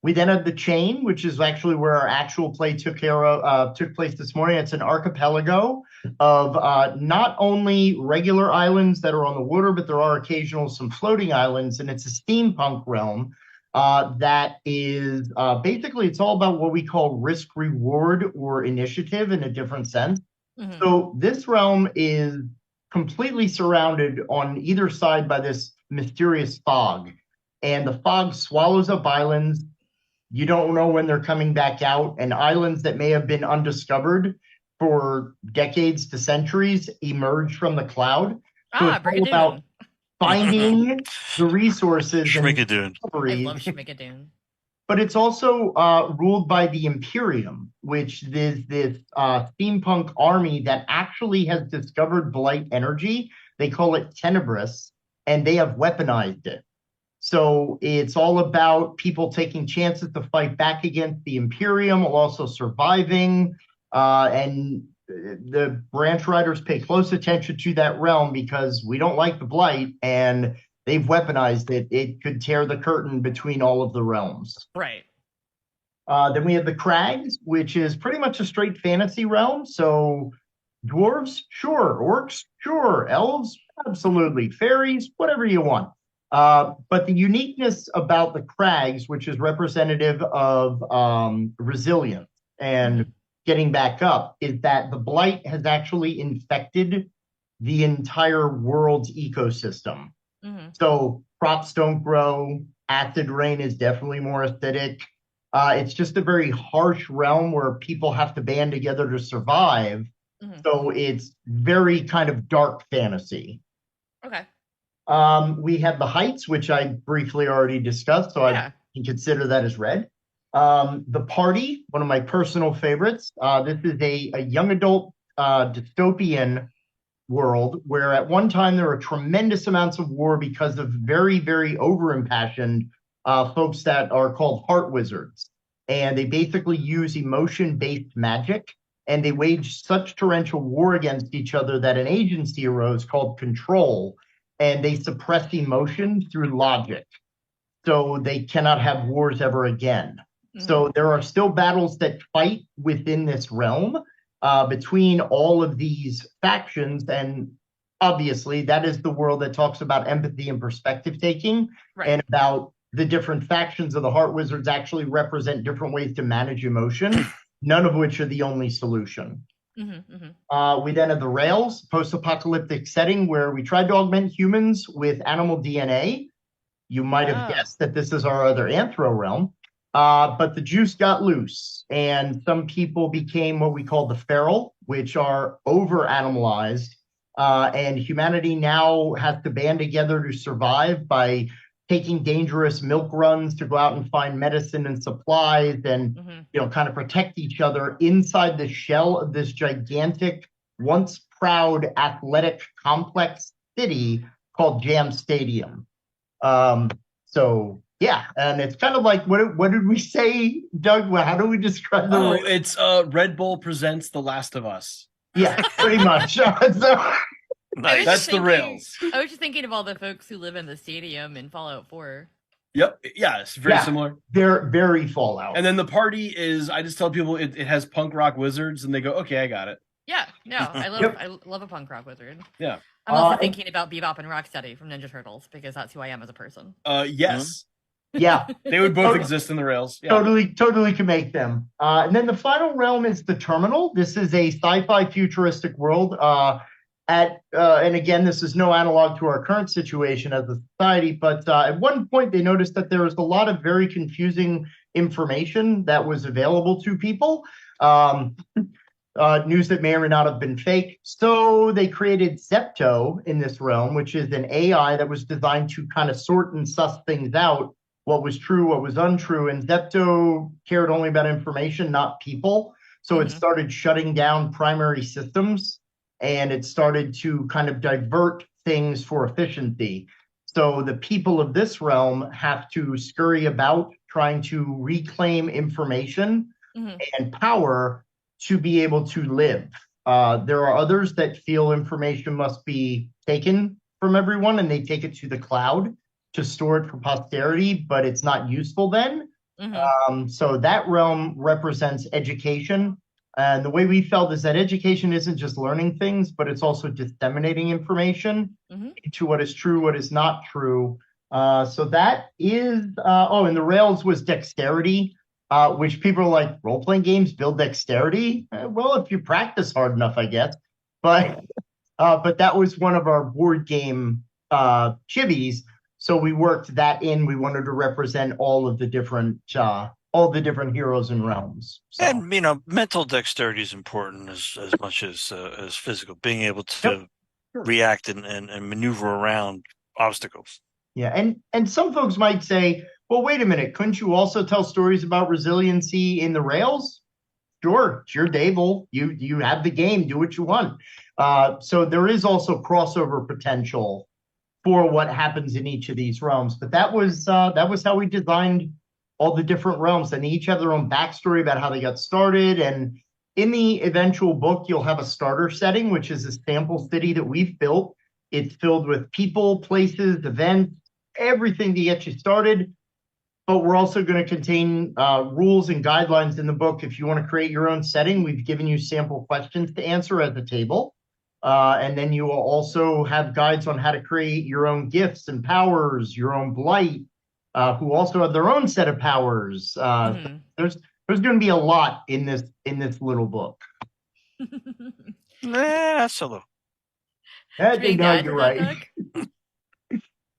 we then have the Chain, which is actually where our actual play took place this morning. It's an archipelago of not only regular islands that are on the water, but there are occasional some floating islands, and it's a steampunk realm that is basically, it's all about what we call risk reward or initiative in a different sense. Mm-hmm. So this realm is completely surrounded on either side by this mysterious fog, and the fog swallows up islands. You don't know when they're coming back out, and islands that may have been undiscovered for decades to centuries emerge from the cloud. So it's all about finding the resources. Schmigadoon. I love Schmigadoon. But it's also ruled by the Imperium, which is this steampunk army that actually has discovered blight energy. They call it Tenebris, and they have weaponized it. So it's all about people taking chances to fight back against the Imperium while also surviving. And the branch riders pay close attention to that realm because we don't like the blight, and they've weaponized it. It could tear the curtain between all of the realms. Right. Then we have the Crags, which is pretty much a straight fantasy realm. So dwarves, sure. Orcs, sure. Elves, absolutely. Fairies, whatever you want. But the uniqueness about the Crags, which is representative of resilience and getting back up, is that the blight has actually infected the entire world's ecosystem. So crops don't grow. Acid rain is definitely more acidic. It's just a very harsh realm where people have to band together to survive. So it's very kind of dark fantasy. Okay. We have the Heights, which I briefly already discussed, so I can consider that as read. The Party, one of my personal favorites. This is a young adult dystopian world where at one time there were tremendous amounts of war because of very, very over-impassioned folks that are called heart wizards. And they basically use emotion-based magic, and they waged such torrential war against each other that an agency arose called Control, and they suppressed emotion through logic. So they cannot have wars ever again. So there are still battles that fight within this realm, between all of these factions, and obviously that is the world that talks about empathy and perspective taking, and about the different factions of the Heart Wizards actually represent different ways to manage emotion, none of which are the only solution. We then have the Rails, post-apocalyptic setting where we tried to augment humans with animal DNA. You might have guessed that this is our other Anthro realm. But the juice got loose, and some people became what we call the feral, which are over-animalized, and humanity now has to band together to survive by taking dangerous milk runs to go out and find medicine and supplies, and kind of protect each other inside the shell of this gigantic, once proud, athletic complex city called Jam Stadium. Yeah, and it's kind of like, what did we say, Doug? How do we describe the it's Red Bull presents The Last of Us. Yeah, pretty much. Nice. That's the Rails. I was just thinking of all the folks who live in the stadium in Fallout 4. Yep. Yeah, it's very similar. They're very Fallout. And then the party is, I just tell people it has punk rock wizards, and they go, okay, I got it. Yeah, no, I love a punk rock wizard. Yeah. I'm also thinking about Bebop and Rocksteady from Ninja Turtles, because that's who I am as a person. Yes. Yeah. They would both exist in the Rails. Yeah. Totally can make them. And then the final realm is the Terminal. This is a sci-fi futuristic world. And again, this is no analog to our current situation as a society, but at one point they noticed that there was a lot of very confusing information that was available to people. News that may or may not have been fake. So they created Zepto in this realm, which is an AI that was designed to kind of sort and suss things out, what was true, what was untrue. And Zepto cared only about information, not people. So it started shutting down primary systems, and it started to kind of divert things for efficiency. So the people of this realm have to scurry about trying to reclaim information and power to be able to live. There are others that feel information must be taken from everyone, and they take it to the cloud to store it for posterity, but it's not useful then. So that realm represents education. And the way we felt is that education isn't just learning things, but it's also disseminating information into what is true, what is not true. So that is, and the Rails was dexterity, which people are like, role-playing games build dexterity? Well, if you practice hard enough, I guess. But that was one of our board game chibies. So we worked that in. We wanted to represent all of the different heroes and realms. So. And mental dexterity is important as much as physical. Being able to react and maneuver around obstacles. Yeah, and some folks might say, well, wait a minute, couldn't you also tell stories about resiliency in the Rails? Sure, it's your Dable. You have the game. Do what you want. So there is also crossover potential for what happens in each of these realms. But that was how we designed all the different realms, and they each have their own backstory about how they got started. And in the eventual book, you'll have a starter setting, which is a sample city that we've built. It's filled with people, places, events, everything to get you started. But we're also going to contain rules and guidelines in the book. If you want to create your own setting, we've given you sample questions to answer at the table. And then you will also have guides on how to create your own gifts and powers, your own blight, who also have their own set of powers. There's There's going to be a lot in this little book. That's a little. No, you're right.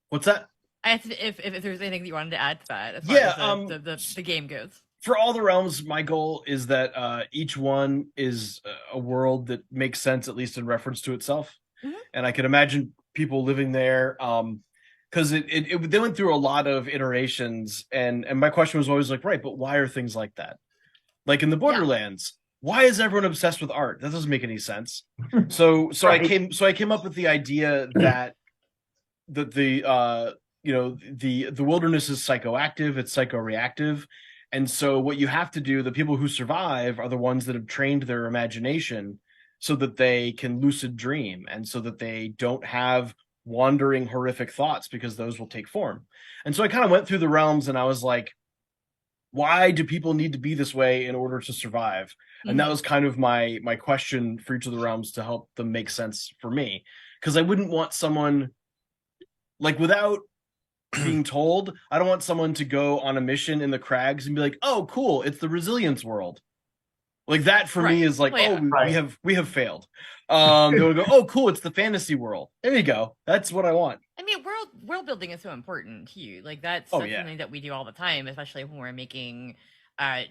What's that? I asked if there's anything that you wanted to add to that as far as the game goes. For all the realms, my goal is that each one is a world that makes sense, at least in reference to itself. Mm-hmm. And I can imagine people living there, because they went through a lot of iterations, and my question was always like, right, but why are things like that? Like in the Borderlands, why is everyone obsessed with art? That doesn't make any sense. So right. I came up with the idea that the wilderness is psychoactive, it's psychoreactive. And so what you have to do, the people who survive are the ones that have trained their imagination so that they can lucid dream and so that they don't have wandering horrific thoughts, because those will take form. And so I kind of went through the realms and I was like, why do people need to be this way in order to survive? Mm-hmm. And that was kind of my question for each of the realms to help them make sense for me. Because I wouldn't want someone, like, without being told, I don't want someone to go on a mission in the crags and be like, oh, cool, it's the resilience world. Like that for me is like, we have failed. They would go, oh, cool, it's the fantasy world. There you go. That's what I want. I mean, world building is so important to you. Like that's something that we do all the time, especially when we're making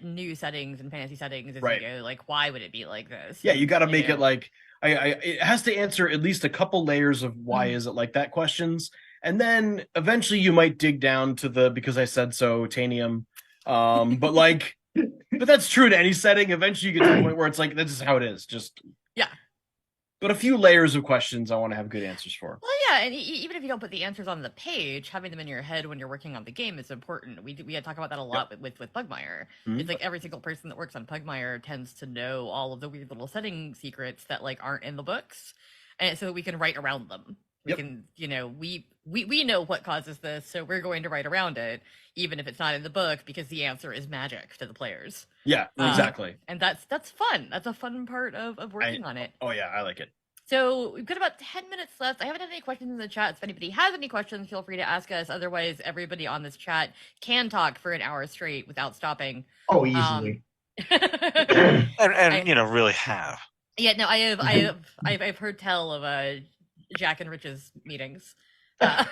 new settings and fantasy settings. As you go, like, why would it be like this? Yeah, you got to make it like it has to answer at least a couple layers of why is it like that questions. And then eventually you might dig down to the because I said so Tanium. But like, but that's true to any setting. Eventually you get to the point where it's like, this is how it is. Just, but a few layers of questions I want to have good answers for. Well, yeah. And even if you don't put the answers on the page, having them in your head when you're working on the game is important. We had talk about that a lot with Pugmire. Mm-hmm. It's like every single person that works on Pugmire tends to know all of the weird little setting secrets that like aren't in the books. And so we can write around them. We can, we know what causes this, so we're going to write around it, even if it's not in the book, because the answer is magic to the players. Yeah, exactly. And that's fun. That's a fun part of working on it. Oh yeah, I like it. So we've got about 10 minutes left. I haven't had any questions in the chat. If anybody has any questions, feel free to ask us. Otherwise, everybody on this chat can talk for an hour straight without stopping. Oh, easily. and really have. Yeah, no, I've heard tell of Jack and Rich's meetings, but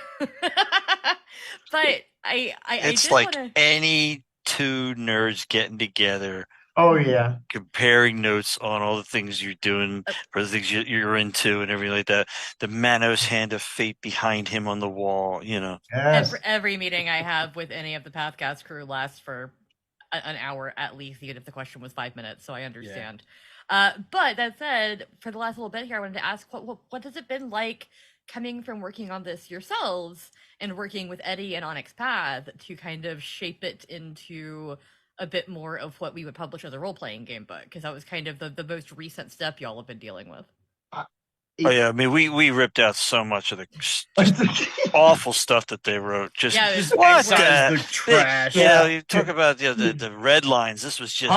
it's like any two nerds getting together. Oh yeah, comparing notes on all the things you're doing or the things you're into and everything like that. The Manos hand of fate behind him on the wall, Yes. Every meeting I have with any of the Pathcast crew lasts for an hour at least, even if the question was 5 minutes. So I understand. Yeah. But that said, for the last little bit here, I wanted to ask, what has it been like coming from working on this yourselves and working with Eddie and Onyx Path to kind of shape it into a bit more of what we would publish as a role-playing game book? Because that was kind of the most recent step y'all have been dealing with. Oh yeah, I mean we ripped out so much of the awful stuff that they wrote. Just what the trash. You talk about the red lines. This was just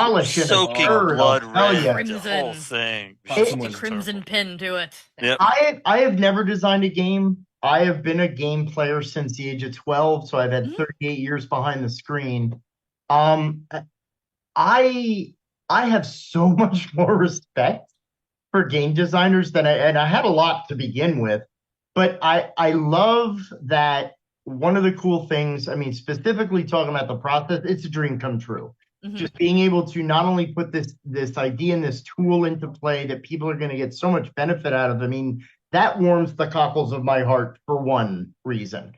soaking blood red. The whole thing. It's a crimson pin to it. Yep. I have never designed a game. I have been a game player since the age of 12, so I've had 38 years behind the screen. I have so much more respect for game designers than I had a lot to begin with, but I love that one of the cool things, I mean, specifically talking about the process, it's a dream come true. Mm-hmm. Just being able to not only put this idea and this tool into play that people are going to get so much benefit out of. I mean, that warms the cockles of my heart for one reason.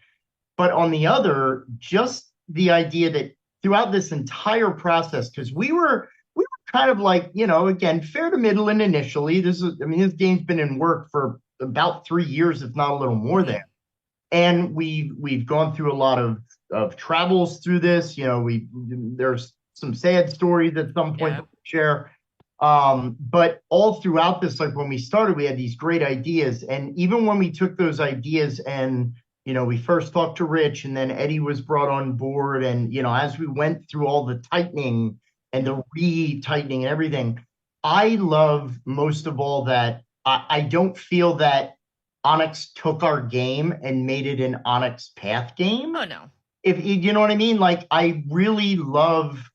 But on the other, just the idea that throughout this entire process, because we were kind of like, again, fair to middling initially. This game's been in work for about 3 years, if not a little more than. And we've gone through a lot of travels through this. There's some sad stories at some point to share. But all throughout this, like when we started, we had these great ideas. And even when we took those ideas and we first talked to Rich, and then Eddie was brought on board. And, as we went through all the tightening and the retightening and everything, I love most of all that I don't feel that Onyx took our game and made it an Onyx Path game. Oh, no. If you know what I mean? Like, I really love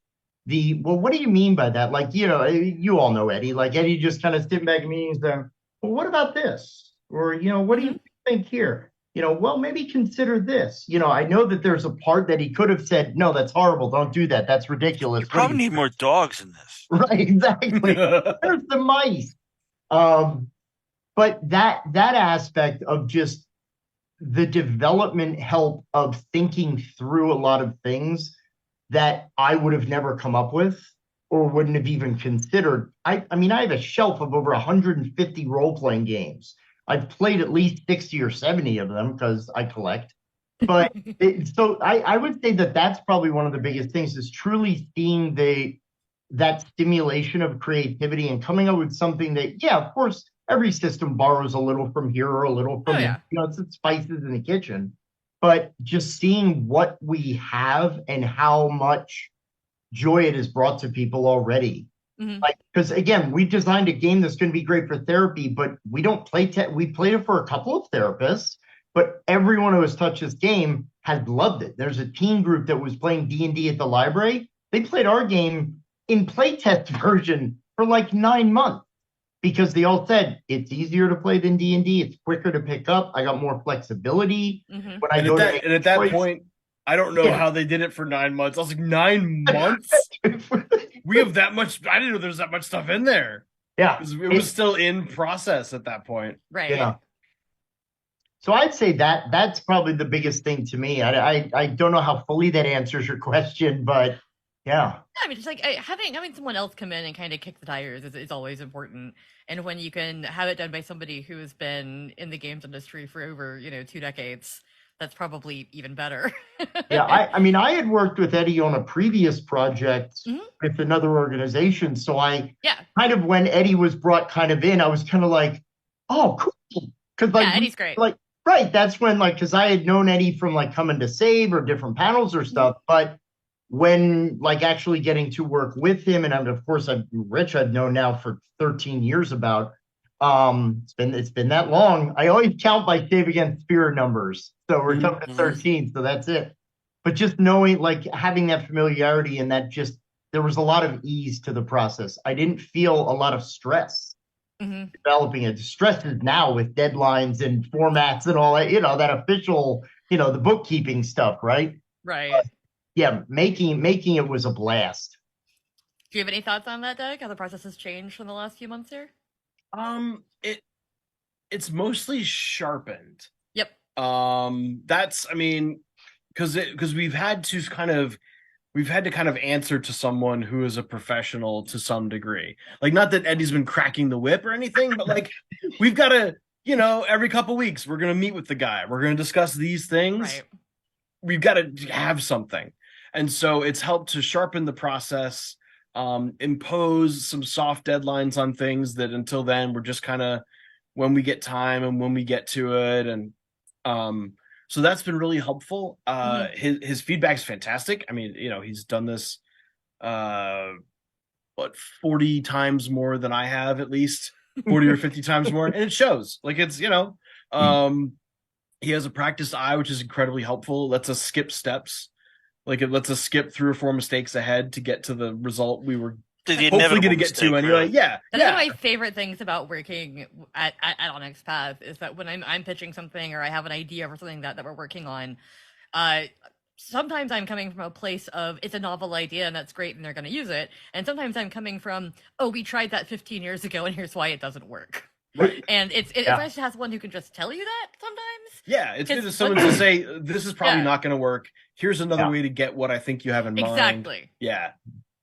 well, what do you mean by that? Like, you all know Eddie. Like Eddie just kind of sitting back in meetings then, well, what about this? Or, what do you think here? Well, maybe consider this. I know that there's a part that he could have said, no, that's horrible. Don't do that. That's ridiculous. You probably need more dogs in this. Right, exactly. There's the mice. But that aspect of just the development help of thinking through a lot of things that I would have never come up with or wouldn't have even considered. I mean, I have a shelf of over 150 role-playing games. I've played at least 60 or 70 of them because I collect. But so I would say that that's probably one of the biggest things is truly seeing that stimulation of creativity and coming up with something that, yeah, of course, every system borrows a little from here or a little from there. It's spices in the kitchen. But just seeing what we have and how much joy it has brought to people already. Like, because again, we designed a game that's going to be great for therapy, but we don't play. We played it for a couple of therapists, but everyone who has touched this game has loved it. There's a teen group that was playing D&D at the library. They played our game in playtest version for like 9 months because they all said it's easier to play than D&D. It's quicker to pick up. I got more flexibility. When I go at that point, I don't know how they did it for 9 months. I was like, 9 months? We have that much. I didn't know there was that much stuff in there. Yeah. It was still in process at that point. Right. Yeah. So I'd say that's probably the biggest thing to me. I don't know how fully that answers your question, but yeah. I mean, just like having someone else come in and kind of kick the tires is always important. And when you can have it done by somebody who has been in the games industry for over 2 decades, that's probably even better. Yeah, I mean, I had worked with Eddie on a previous project with another organization. So kind of when Eddie was brought kind of in, I was kind of like, oh, cool. Because Eddie's great. Like, right, that's when because I had known Eddie from like coming to Save or different panels or stuff, but when like actually getting to work with him, and of course Rich I've known now for 13 years about. It's been that long. I always count my Save Against Fear numbers. So we're coming to 13, so that's it. But just knowing, like having that familiarity and that there was a lot of ease to the process. I didn't feel a lot of stress developing it. Stress is now with deadlines and formats and all that, that official, the bookkeeping stuff, right? Right. But, yeah, making it was a blast. Do you have any thoughts on that, Doug? How the process has changed in the last few months here? It's mostly sharpened. Yep. That's because we've had to kind of answer to someone who is a professional to some degree. Like, not that Eddie's been cracking the whip or anything, but like we've got to, every couple weeks we're gonna meet with the guy. We're gonna discuss these things. Right. We've got to have something, and so it's helped to sharpen the process. Impose some soft deadlines on things that until then we're just kind of when we get time and when we get to it, and so that's been really helpful. His feedback's fantastic. I mean, he's done this 40 times more than I have, at least 40 or 50 times more, and it shows. Like, it's he has a practiced eye, which is incredibly helpful. It lets us skip steps. Like, it lets us skip 3 or 4 mistakes ahead to get to the result we were hopefully going to get to anyway. Really. Yeah. That's one of my favorite things about working at Onyx Path is that when I'm pitching something or I have an idea for something that we're working on, sometimes I'm coming from a place of it's a novel idea and that's great and they're going to use it. And sometimes I'm coming from, oh, we tried that 15 years ago and here's why it doesn't work. Right. And it's nice to have someone who can just tell you that sometimes. Yeah, it's good as someone to say, this is probably not going to work. Here's another way to get what I think you have in mind. Exactly. Yeah.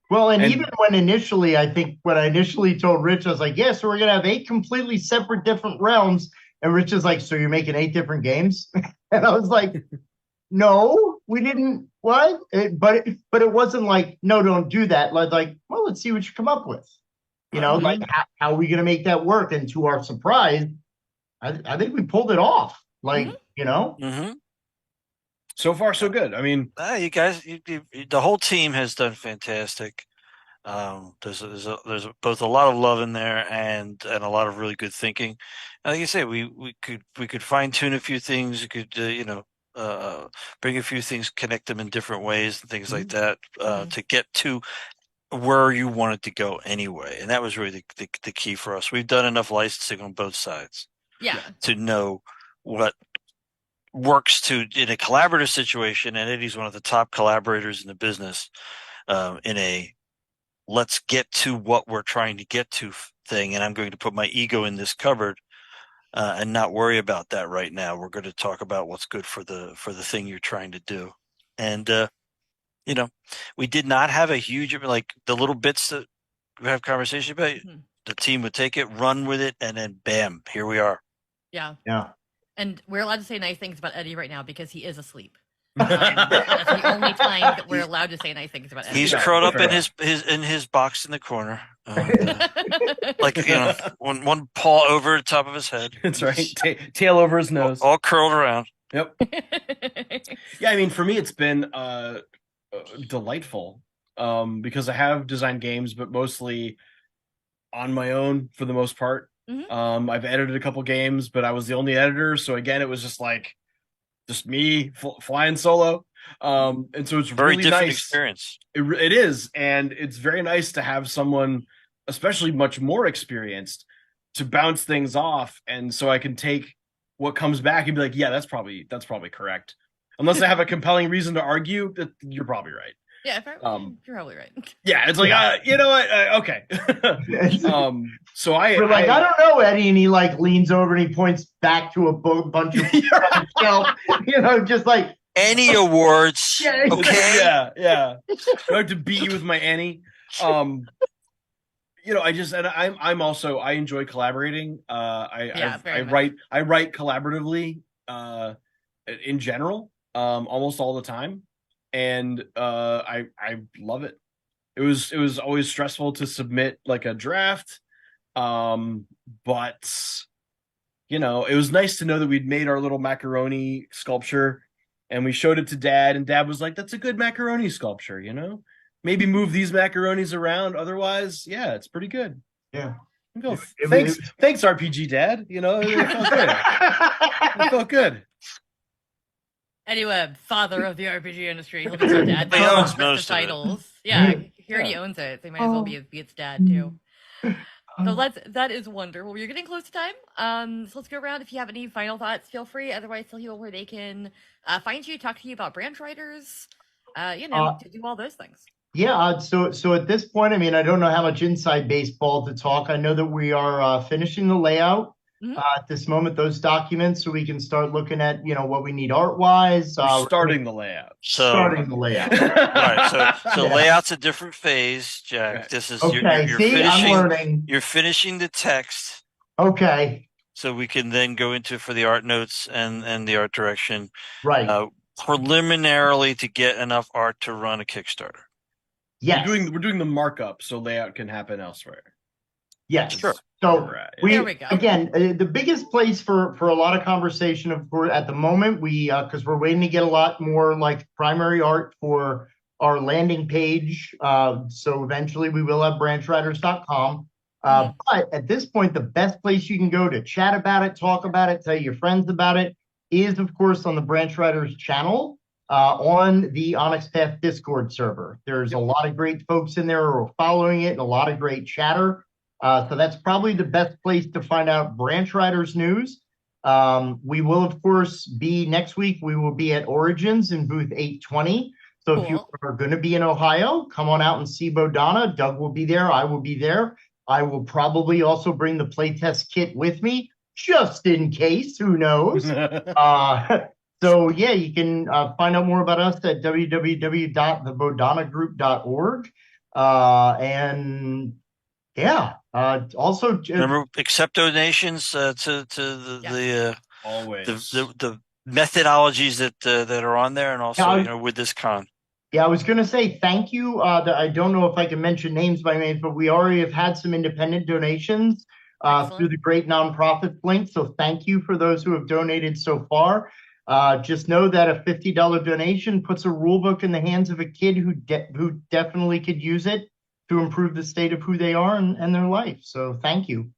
Well, and even when I initially told Rich, I was like, yeah, so we're going to have 8 completely separate different realms. And Rich is like, so you're making 8 different games? And I was like, no, we didn't. What? But it wasn't like, no, don't do that. Like, well, let's see what you come up with. Like, how are we going to make that work? And to our surprise, I think we pulled it off. Like, So far, so good. I mean, you guys, the whole team has done fantastic. There's both a lot of love in there and a lot of really good thinking. And like you say, we could fine tune a few things. We could bring a few things, connect them in different ways and things like that to get to where you want it to go anyway. And that was really the key for us. We've done enough licensing on both sides to know what works in a collaborative situation. And Eddie's one of the top collaborators in the business, in a let's get to what we're trying to get to thing. And I'm going to put my ego in this cupboard, and not worry about that right now. We're going to talk about what's good for the thing you're trying to do. And, we did not have a huge, like the little bits that we have conversation about. The team would take it, run with it, and then bam, here we are. Yeah. Yeah. And we're allowed to say nice things about Eddie right now because he is asleep. That's the only time that we're allowed to say nice things about Eddie. He's curled up in his box in the corner, like one paw over the top of his head. That's right, tail over his nose, all curled around. Yep. Yeah, I mean, for me, it's been delightful because I have designed games, but mostly on my own for the most part. I've edited a couple games, but I was the only editor, so again, it was just me flying solo. And so it's very really different nice experience. It is, and it's very nice to have someone, especially much more experienced, to bounce things off, and so I can take what comes back and be like, yeah, that's probably correct. Unless I have a compelling reason to argue, that you're probably right. Yeah, you're probably right. Yeah, it's like, you know what? Okay. So I don't know, Eddie, and he like leans over and he points back to a bunch of shelf, just like Annie awards. Okay. Yeah. I have to beat you with my Annie. I enjoy collaborating. I write collaboratively in general, almost all the time. And I love it. It was always stressful to submit like a draft, but it was nice to know that we'd made our little macaroni sculpture, and we showed it to Dad, and Dad was like, "That's a good macaroni sculpture, Maybe move these macaronis around. Otherwise, yeah, it's pretty good." Yeah. Thanks, RPG Dad. It felt good. It felt good. Anyway, father of the RPG industry. He'll be so dad. He owns most titles. Yeah, he already owns it. So he might as well be its dad too. So that is wonderful. We're getting close to time. So let's go around. If you have any final thoughts, feel free. Otherwise, tell people where they can find you, talk to you about branch writers, to do all those things. Yeah. So at this point, I mean, I don't know how much inside baseball to talk. I know that we are finishing the layout. At this moment, those documents, so we can start looking at what we need art wise. Starting the layout. Starting the layout. Right. So layout's a different phase, Jack. Right. This is okay. You're finishing. I'm learning. You're finishing the text. Okay. So we can then go into for the art notes and the art direction. Right. Preliminarily to get enough art to run a Kickstarter. Yes. We're doing the markup so layout can happen elsewhere. Yes. Sure. So there we go. Again, the biggest place for a lot of conversation, of course, at the moment, because we're waiting to get a lot more like primary art for our landing page. So eventually we will have branchwriters.com. But at this point, the best place you can go to chat about it, talk about it, tell your friends about it is, of course, on the Branch Writers channel on the Onyx Path Discord server. There's a lot of great folks in there who are following it and a lot of great chatter. So that's probably the best place to find out Branch Writers news. We will, of course, next week, we will be at Origins in booth 820. So if you are going to be in Ohio, come on out and see Bodhana. Doug will be there. I will be there. I will probably also bring the playtest kit with me, just in case. Who knows? So, yeah, you can find out more about us at www.thebodhanagroup.org. And yeah, also remember, accept donations to always the methodologies that are on there, and also with this con. Yeah, I was going to say thank you. I don't know if I can mention names by names, but we already have had some independent donations through the great nonprofit link. So thank you for those who have donated so far. Just know that a $50 donation puts a rule book in the hands of a kid who definitely could use it to improve the state of who they are and their life. So thank you.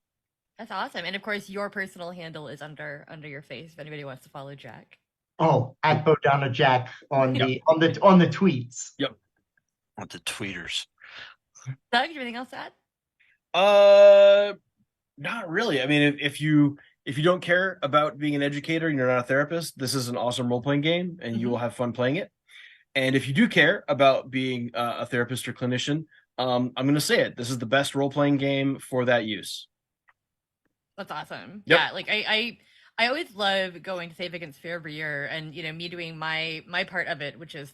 That's awesome. And of course, your personal handle is under your face if anybody wants to follow Jack. Oh, at Bodhana Jack on the tweets. Yep. On the tweeters. Doug, anything else to add? Not really. I mean, if you don't care about being an educator and you're not a therapist, this is an awesome role playing game, and you will have fun playing it. And if you do care about being a therapist or clinician, I'm going to say it. This is the best role playing game for that use. That's awesome. Yep. Yeah, like I always love going to Save Against Fear every year, and me doing my part of it, which is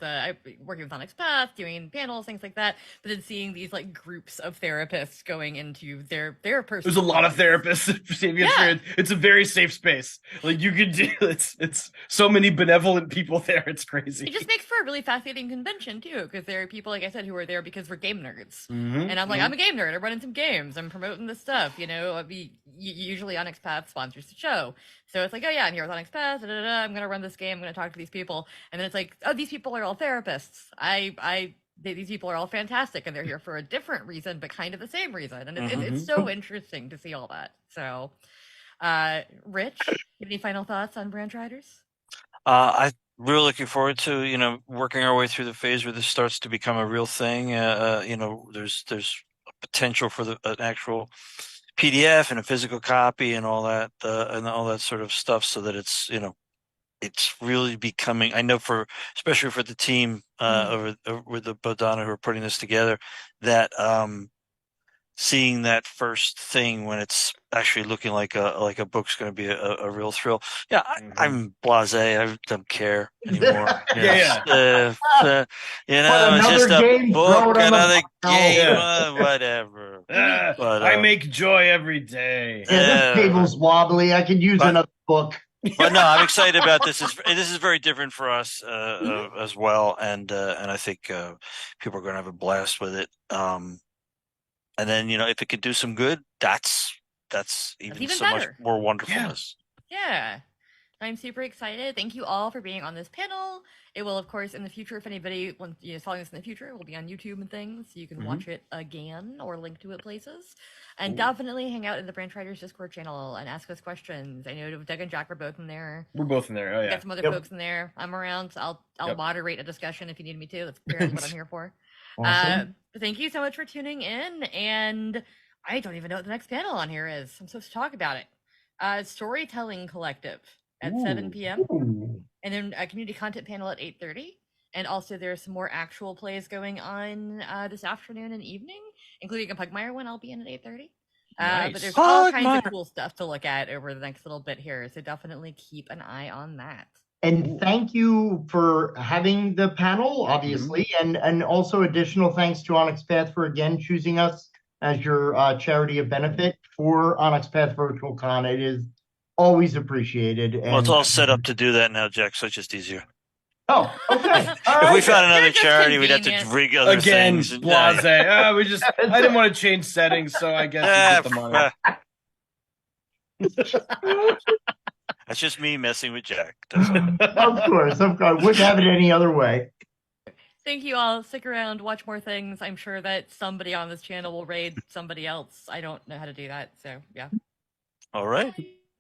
working with Onyx Path, doing panels, things like that. But then seeing these like groups of therapists going into their personal. There's a lot of therapists for Save Against Fear. It's a very safe space. Like you could do it's so many benevolent people there. It's crazy. It just makes for a really fascinating convention too, because there are people, like I said, who are there because we're game nerds, and I'm like, I'm a game nerd. I'm running some games. I'm promoting this stuff. Usually Onyx Path sponsors the show. So it's like, oh yeah, I'm here with Onyx Path. I'm gonna run this game. I'm gonna talk to these people, and then it's like, oh, these people are all therapists. These people are all fantastic, and they're here for a different reason, but kind of the same reason. And it's so interesting to see all that. So, Rich, any final thoughts on Branch Riders? I'm really looking forward to working our way through the phase where this starts to become a real thing. There's a potential for an actual PDF and a physical copy and all that sort of stuff, so that it's really becoming. I know especially for the team over with the Bodhana who are putting this together, that seeing that first thing when it's actually looking like a book's going to be a real thrill. Yeah, I'm blasé. I don't care anymore. It's just a book, another game, whatever. I make joy every day. Yeah, this table's wobbly. I could use another book. But no, I'm excited about this. This is very different for us as well, and I think people are going to have a blast with it. And then if it could do some good, that's even so better. much more wonderfulness. Yeah. I'm super excited. Thank you all for being on this panel. It will, of course, in the future, if anybody wants following this in the future, it will be on YouTube and things. So you can watch it again or link to it places. And definitely hang out in the Branch Riders Discord channel and ask us questions. I know Doug and Jack are both in there. We're both in there. Oh yeah. Got some other folks in there. I'm around. So I'll moderate a discussion if you need me to. That's apparently what I'm here for. Awesome. Thank you so much for tuning in. And I don't even know what the next panel on here is. I'm supposed to talk about it. Storytelling Collective at 7 p.m. And then a community content panel at 8:30. And also there's some more actual plays going on this afternoon and evening, including a Pugmire one I'll be in at 8:30. Nice. But there's all kinds of cool stuff to look at over the next little bit here. So definitely keep an eye on that. And thank you for having the panel, obviously, and also additional thanks to Onyx Path for again choosing us as your charity of benefit for Onyx Path Virtual Con. It is always appreciated. Well, it's all set up to do that now, Jack, so it's just easier. Oh, okay. If we found another charity, we'd have to rig other things. Blasé. I didn't want to change settings, so I guess we get the money. That's just me messing with Jack. Of course. Wouldn't have it any other way. Thank you all. Stick around, watch more things. I'm sure that somebody on this channel will raid somebody else. I don't know how to do that, so yeah. All right.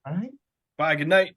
All right. Bye. Good night.